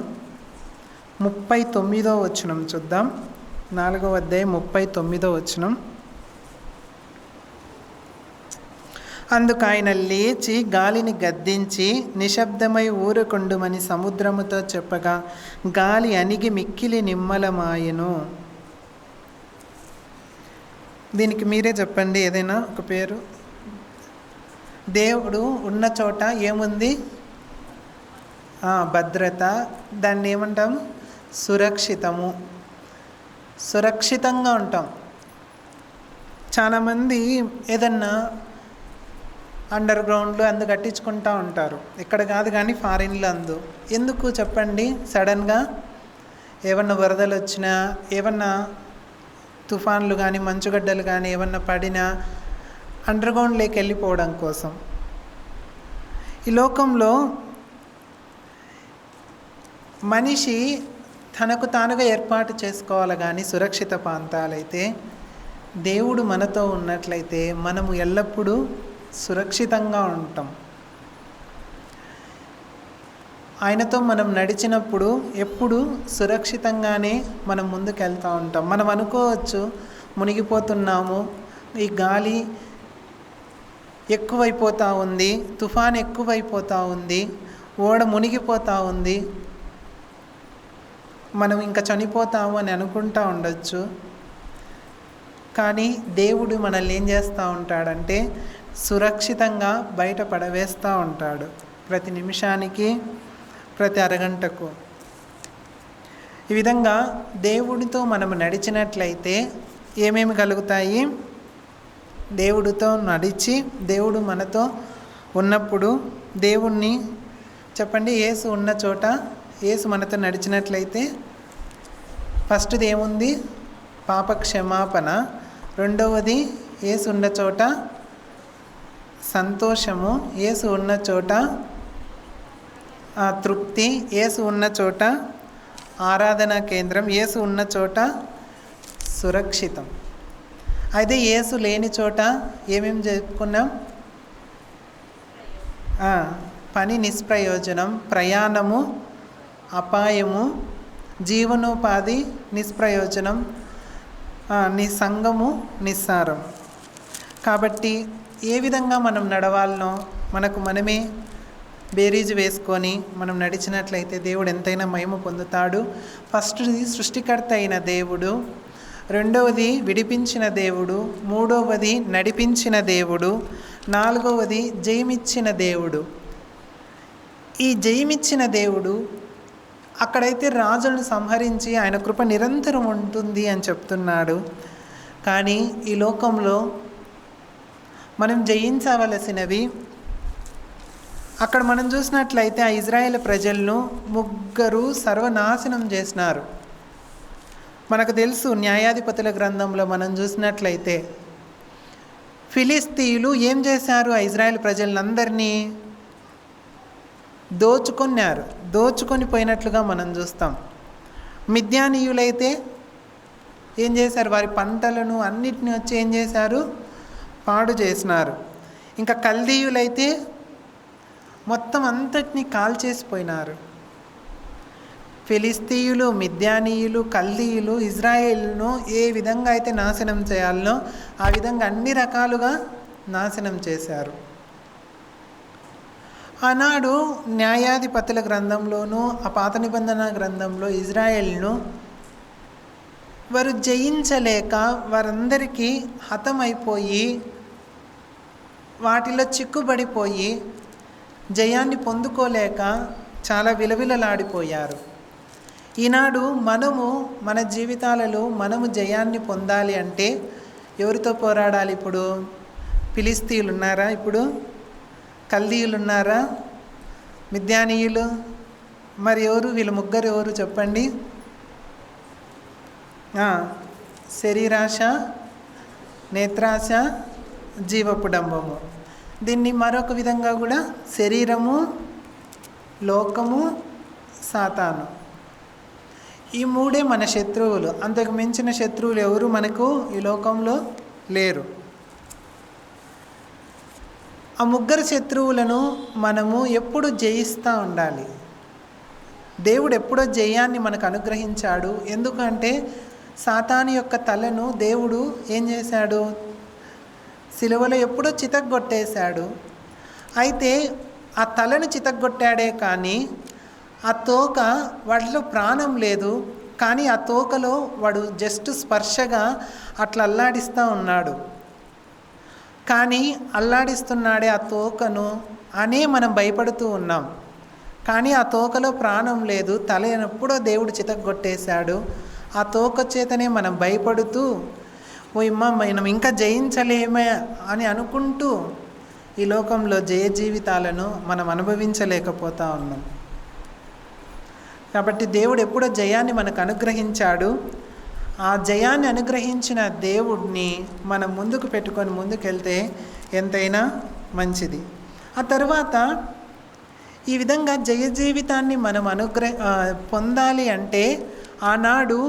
39వ వచనం చూద్దాం. 4వ అధ్యాయం 39వ వచనం. అందుకు ఆయన లేచి గాలిని గద్దించి నిశ్శబ్దమై ఊరకొండుమని సముద్రముతో చెప్పగా గాలి అణిగి మిక్కిలి నిమ్మలమాయెను. దీనికి మీరే చెప్పండి ఏదైనా ఒక పేరు. దేవుడు ఉన్న చోట ఏముంది? భద్రత. దాన్ని ఏమంటాం? సురక్షితము. సురక్షితంగా ఉంటాం. చాలామంది ఏదన్నా అండర్ గ్రౌండ్లో అందు కట్టించుకుంటూ ఉంటారు. ఇక్కడ కాదు కానీ ఫారిన్లో అందు. ఎందుకు చెప్పండి? సడన్గా ఏమన్నా వరదలు వచ్చినా, ఏమన్నా తుఫాన్లు కానీ మంచుగడ్డలు కానీ ఏమన్నా పడినా అండర్ గ్రౌండ్లోకి వెళ్ళిపోవడం కోసం. ఈ లోకంలో మనిషి తనకు తానుగా ఏర్పాటు చేసుకోవాలి, కానీ సురక్షిత ప్రాంతాలైతే దేవుడు మనతో ఉన్నట్లయితే మనము ఎల్లప్పుడూ సురక్షితంగా ఉంటాం. ఆయనతో మనం నడిచినప్పుడు ఎప్పుడు సురక్షితంగానే మనం ముందుకు వెళ్తూ ఉంటాం. మనం అనుకోవచ్చు మునిగిపోతున్నాము, ఈ గాలి ఎక్కువైపోతూ ఉంది, తుఫాన్ ఎక్కువైపోతూ ఉంది, ఓడ మునిగిపోతూ ఉంది, మనం ఇంకా చనిపోతాము అని అనుకుంటూ ఉండొచ్చు. కానీ దేవుడు మనల్ని ఏం చేస్తూ ఉంటాడంటే సురక్షితంగా బయట పడవేస్తూ ఉంటాడు. ప్రతి నిమిషానికి, ప్రతి అరగంటకు. ఈ విధంగా దేవుడితో మనం నడిచినట్లయితే ఏమేమి కలుగుతాయి? దేవుడితో నడిచి దేవుడు మనతో ఉన్నప్పుడు దేవుణ్ణి చెప్పండి. యేసు ఉన్న చోట, యేసు మనతో నడిచినట్లయితే ఫస్ట్ది ఏముంది? పాప క్షమాపణ. రెండవది యేసు ఉన్న చోట సంతోషము, యేసు ఉన్న చోట తృప్తి, యేసు ఉన్న చోట ఆరాధనా కేంద్రం, యేసు ఉన్న చోట సురక్షితం. అయితే యేసు లేని చోట ఏమేమి చెప్పుకున్నాం? పని నిష్ప్రయోజనం, ప్రయాణము అపాయము, జీవనోపాధి నిష్ప్రయోజనం, సంఘము నిస్సారం. కాబట్టి ఏ విధంగా మనం నడవాలనో మనకు మనమే బేరీజు వేసుకొని మనం నడిచినట్లయితే దేవుడు ఎంతైనా మహిమ పొందుతాడు. ఫస్ట్ది సృష్టికర్త అయిన దేవుడు, రెండవది విడిపించిన దేవుడు, మూడవది నడిపించిన దేవుడు, నాలుగవది జయమిచ్చిన దేవుడు. ఈ జయమిచ్చిన దేవుడు అక్కడైతే రాజులను సంహరించి ఆయన కృప నిరంతరం ఉంటుంది అని చెప్తున్నాడు. కానీ ఈ లోకంలో మనం జయించవలసినవి అక్కడ మనం చూసినట్లయితే ఆ ఇజ్రాయేల్ ప్రజలను ముగ్గురు సర్వనాశనం చేసినారు. మనకు తెలుసు న్యాయాధిపతుల గ్రంథంలో మనం చూసినట్లయితే ఫిలిస్తీయులు ఏం చేశారు? ఆ ఇజ్రాయేల్ ప్రజలందరినీ దోచుకొని పోయినట్లుగా మనం చూస్తాం. మిద్యానీయులైతే ఏం చేశారు? వారి పంటలను అన్నిటిని వచ్చి ఏం చేశారు? పాడు చేసినారు. ఇంకా కల్దీయులైతే మొత్తం అంతటినీ కాల్చేసిపోయినారు. ఫిలిస్తీయులు, మిద్యానీయులు, కల్దీయులు ఇజ్రాయేలును ఏ విధంగా అయితే నాశనం చేయాలనో ఆ విధంగా అన్ని రకాలుగా నాశనం చేశారు. ఆనాడు న్యాయాధిపతుల గ్రంథంలోనూ ఆ పాత నిబంధన గ్రంథంలో ఇజ్రాయేలును వారు జయించలేక వారందరికీ హతమైపోయి వాటిలో చిక్కుబడిపోయి జయాన్ని పొందుకోలేక చాలా విలవిలలాడిపోయారు. ఈనాడు మన జీవితాలలో మనము జయాన్ని పొందాలి అంటే ఎవరితో పోరాడాలి? ఇప్పుడు ఫిలిస్తీయులు ఉన్నారా? ఇప్పుడు కల్దీయులు ఉన్నారా? మిద్యానీయులు? మరి ఎవరు? వీళ్ళ ముగ్గురు ఎవరు చెప్పండి? శరీరాశ, నేత్రాశ, జీవపు డంబము. దీన్ని మరొక విధంగా కూడా శరీరము, లోకము, సాతాను, ఈ మూడే మన శత్రువులు. అంతకు మించిన శత్రువులు ఎవరు మనకు ఈ లోకంలో లేరు. ఆ ముగ్గురు శత్రువులను మనము ఎప్పుడు జయిస్తూ ఉండాలి. దేవుడు ఎప్పుడో జయాన్ని మనకు అనుగ్రహించాడు. ఎందుకంటే సాతాను యొక్క తలను దేవుడు ఏం చేశాడు? సిలువలో ఎప్పుడో చితగ్గొట్టేశాడు. అయితే ఆ తలను చితగ్గొట్టాడే కానీ ఆ తోక వాటిలో ప్రాణం లేదు. కానీ ఆ తోకలో వాడు జస్ట్ స్పర్శగా అట్లా అల్లాడిస్తూ ఉన్నాడు. కానీ అల్లాడిస్తున్నాడే ఆ తోకను అనే మనం భయపడుతూ ఉన్నాం. కానీ ఆ తోకలో ప్రాణం లేదు. తల ఎప్పుడో దేవుడు చితగ్గొట్టేశాడు. ఆ తోక చేతనే మనం భయపడుతూ మనం ఇంకా జయించలేమే అని అనుకుంటూ ఈ లోకంలో జయ జీవితాలను మనం అనుభవించలేకపోతా ఉన్నాం. కాబట్టి దేవుడు ఎప్పుడో జయాన్ని మనకు అనుగ్రహించాడు. ఆ జయాన్ని అనుగ్రహించిన దేవుడిని మనం ముందుకు పెట్టుకొని ముందుకెళ్తే ఎంతైనా మంచిది. ఆ తర్వాత ఈ విధంగా జయ జీవితాన్ని మనం పొందాలి అంటే ఆనాడు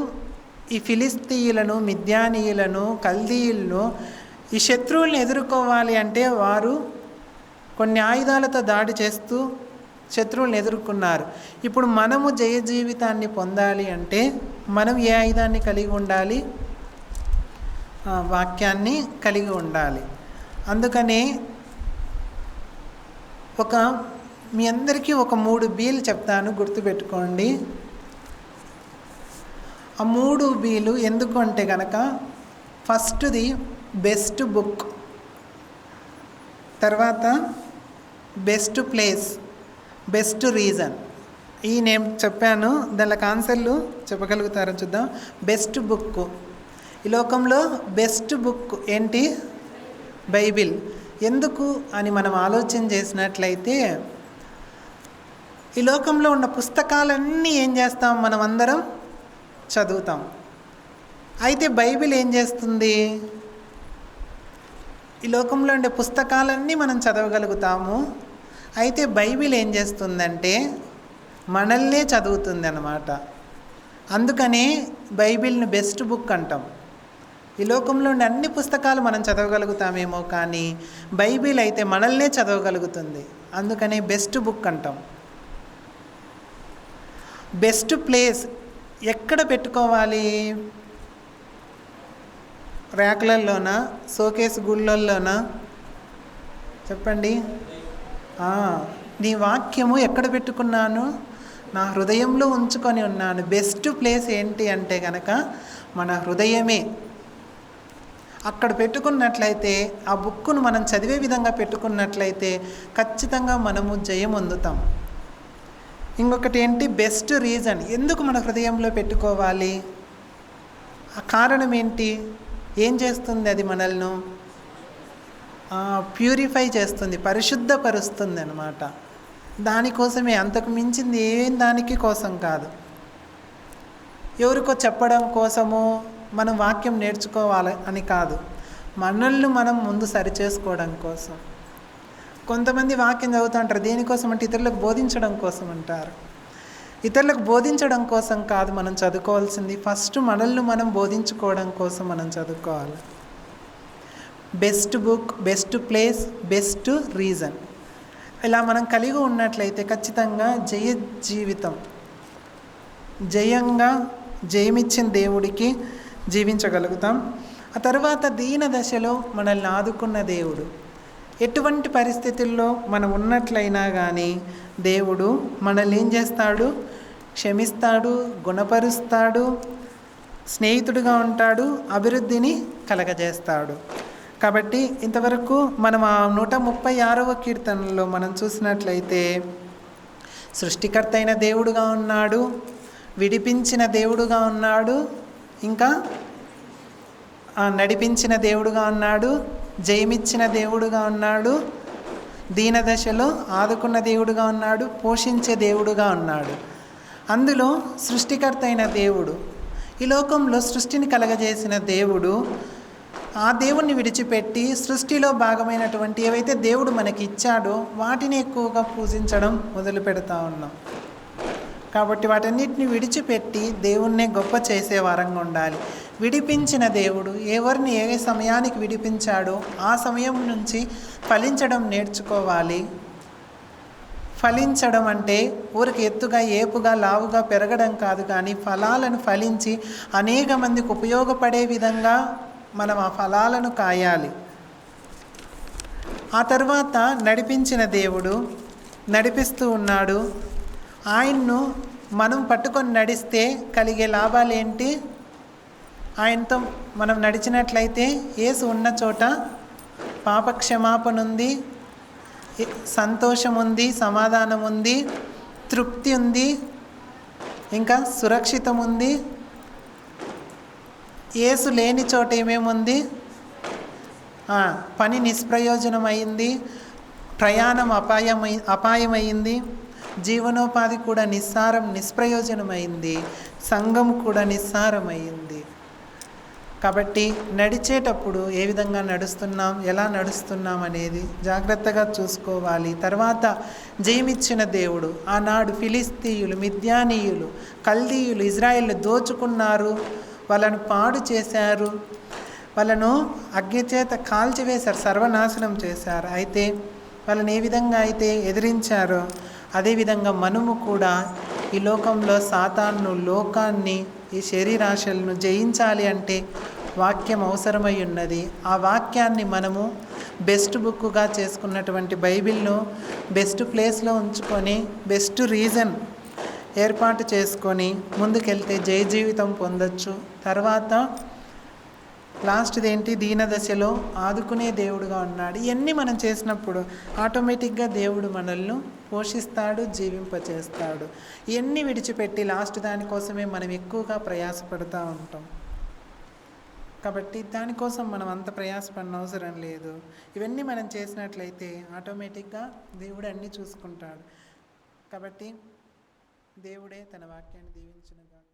ఈ ఫిలిస్తీయులను, మిద్యానీయులను, కల్దీయులను ఈ శత్రువులను ఎదుర్కోవాలి అంటే వారు కొన్ని ఆయుధాలతో దాడి చేస్తూ శత్రువులను ఎదుర్కొన్నారు. ఇప్పుడు మనము జయ జీవితాన్ని పొందాలి అంటే మనం ఏ ఆయుధాన్ని కలిగి ఉండాలి? వాక్యాన్ని కలిగి ఉండాలి. అందుకనే మీ అందరికీ ఒక 3 బీలు చెప్తాను, గుర్తుపెట్టుకోండి. ఆ 3 బీలు ఎందుకు అంటే కనుక ఫస్ట్ది బెస్ట్ బుక్, తర్వాత బెస్ట్ ప్లేస్, బెస్ట్ రీజన్. ఈ నేను చెప్పాను, దానికి ఆన్సర్లు చెప్పగలుగుతారో చూద్దాం. బెస్ట్ బుక్, ఈ లోకంలో బెస్ట్ బుక్ ఏంటి? బైబిల్. ఎందుకు అని మనం ఆలోచన చేసినట్లయితే ఈ లోకంలో ఉన్న పుస్తకాలన్నీ ఏం చేస్తాం? మనం అందరం చదువుతాం. అయితే బైబిల్ ఏం చేస్తుంది? ఈ లోకంలో ఉండే పుస్తకాలన్నీ మనం చదవగలుగుతాము. అయితే బైబిల్ ఏం చేస్తుందంటే మనల్నే చదువుతుంది అన్నమాట. అందుకనే బైబిల్ని బెస్ట్ బుక్ అంటాం. ఈ లోకంలో ఉండే అన్ని పుస్తకాలు మనం చదవగలుగుతామేమో, కానీ బైబిల్ అయితే మనల్నే చదవగలుగుతుంది. అందుకనే బెస్ట్ బుక్ అంటాం. బెస్ట్ ప్లేస్ ఎక్కడ పెట్టుకోవాలి? ర్యాక్లలోనా, షోకేస్ గుళ్ళల్లోనా? చెప్పండి. నీ వాక్యము ఎక్కడ పెట్టుకున్నాను? నా హృదయంలో ఉంచుకొని ఉన్నాను. బెస్ట్ ప్లేస్ ఏంటి అంటే కనుక మన హృదయమే. అక్కడ పెట్టుకున్నట్లయితే, ఆ బుక్కును మనం చదివే విధంగా పెట్టుకున్నట్లయితే ఖచ్చితంగా మనము జయం పొందుతాం. ఇంకొకటి ఏంటి? Best reason. ఎందుకు మన హృదయంలో పెట్టుకోవాలి? ఆ కారణం ఏంటి? ఏం చేస్తుంది అది? మనల్ని ప్యూరిఫై చేస్తుంది, పరిశుద్ధపరుస్తుంది అన్నమాట. దానికోసమే, అంతకు మించింది ఏం దానికి కోసం కాదు. ఎవరికో చెప్పడం కోసము మనం వాక్యం నేర్చుకోవాలి అని కాదు, మనల్ని మనం ముందు సరిచేసుకోవడం కోసం. కొంతమంది వాక్యం చదువుతూ ఉంటారు, దేనికోసం అంటే ఇతరులకు బోధించడం కోసం అంటారు. ఇతరులకు బోధించడం కోసం కాదు మనం చదువుకోవాల్సింది, ఫస్ట్ మనల్ని మనం బోధించుకోవడం కోసం మనం చదువుకోవాలి. Best book, best place, best reason, ఇలా మనం కలిగి ఉన్నట్లయితే ఖచ్చితంగా జయ జీవితం, జయమిచ్చిన దేవుడికి జీవించగలుగుతాం. ఆ తర్వాత దీన దశలో మనల్ని ఆదుకున్న దేవుడు, ఎటువంటి పరిస్థితుల్లో మనం ఉన్నట్లయినా కానీ దేవుడు మనల్ని ఏం చేస్తాడు, క్షమిస్తాడు, గుణపరుస్తాడు, స్నేహితుడిగా ఉంటాడు, అభివృద్ధిని కలగజేస్తాడు. కాబట్టి ఇంతవరకు మనం ఆ 136వ కీర్తనలో మనం చూసినట్లయితే సృష్టికర్త అయిన దేవుడుగా ఉన్నాడు, విడిపించిన దేవుడుగా ఉన్నాడు, ఇంకా నడిపించిన దేవుడుగా ఉన్నాడు, జయమిచ్చిన దేవుడుగా ఉన్నాడు, దీనదశలో ఆదుకున్న దేవుడుగా ఉన్నాడు, పోషించే దేవుడుగా ఉన్నాడు. అందులో సృష్టికర్త అయిన దేవుడు, ఈ లోకంలో సృష్టిని కలగజేసిన దేవుడు, ఆ దేవుణ్ణి విడిచిపెట్టి సృష్టిలో భాగమైనటువంటి ఏవైతే దేవుడు మనకి ఇచ్చాడో వాటిని ఎక్కువగా పూజించడం మొదలు పెడతా ఉన్నాం. కాబట్టి వాటన్నిటిని విడిచిపెట్టి దేవుణ్ణే గొప్ప చేసే వారంగా ఉండాలి. విడిపించిన దేవుడు ఎవరిని ఏ సమయానికి విడిపించాడో ఆ సమయం నుంచి ఫలించడం నేర్చుకోవాలి. ఫలించడం అంటే ఊరికి ఎత్తుగా, ఏపుగా, లావుగా పెరగడం కాదు, కానీ ఫలాలను ఫలించి అనేక మందికి ఉపయోగపడే విధంగా మనం ఆ ఫలాలను కాయాలి. ఆ తర్వాత నడిపించిన దేవుడు నడిపిస్తూ ఉన్నాడు. ఆయన్ను మనం పట్టుకొని నడిస్తే కలిగే లాభాలు ఏంటి? ఆయనతో మనం నడిచినట్లయితే యేసు ఉన్న చోట పాపక్షమాపణ ఉంది, సంతోషం ఉంది, సమాధానం ఉంది, తృప్తి ఉంది, ఇంకా సురక్షితం ఉంది. యేసు లేని చోట ఏమేముంది? పని నిష్ప్రయోజనమైంది, ప్రయాణం అపాయమైంది, జీవనోపాధి కూడా నిష్ప్రయోజనమైంది, సంఘం కూడా నిస్సారమైంది. కాబట్టి నడిచేటప్పుడు ఏ విధంగా నడుస్తున్నాం, ఎలా నడుస్తున్నాం అనేది జాగ్రత్తగా చూసుకోవాలి. తర్వాత జయమిచ్చిన దేవుడు, ఆనాడు ఫిలిస్తీయులు, మిద్యానీయులు, కల్దీయులు ఇజ్రాయేల్ దోచుకున్నారు, వాళ్ళను పాడు చేశారు, వాళ్ళను అగ్నిచేత కాల్చివేశారు, సర్వనాశనం చేశారు. అయితే వాళ్ళని ఏ విధంగా అయితే ఎదిరించారో అదేవిధంగా మనము కూడా ఈ లోకంలో సాతాను, లోకాన్ని, ఈ శరీరాశలను జయించాలి అంటే వాక్యం అవసరమై ఉన్నది. ఆ వాక్యాన్ని మనము బెస్ట్ బుక్గా చేసుకున్నటువంటి బైబిల్ను బెస్ట్ ప్లేస్లో ఉంచుకొని బెస్ట్ రీజన్ ఏర్పాటు చేసుకొని ముందుకెళ్తే జయ జీవితం పొందొచ్చు. తర్వాత లాస్ట్ది ఏంటి? దీనదశలో ఆదుకునే దేవుడుగా ఉన్నాడు. ఇవన్నీ మనం చేసినప్పుడు ఆటోమేటిక్గా దేవుడు మనల్ని పోషిస్తాడు, జీవింపచేస్తాడు. ఇవన్నీ విడిచిపెట్టి లాస్ట్ దానికోసమే మనం ఎక్కువగా ప్రయాసపడుతూ ఉంటాం. కాబట్టి దానికోసం మనం అంత ప్రయాసపడిన అవసరం లేదు. ఇవన్నీ మనం చేసినట్లయితే ఆటోమేటిక్గా దేవుడు అన్నీ చూసుకుంటాడు. కాబట్టి దేవుడే తన వాక్యాన్ని దీవించునుగాక.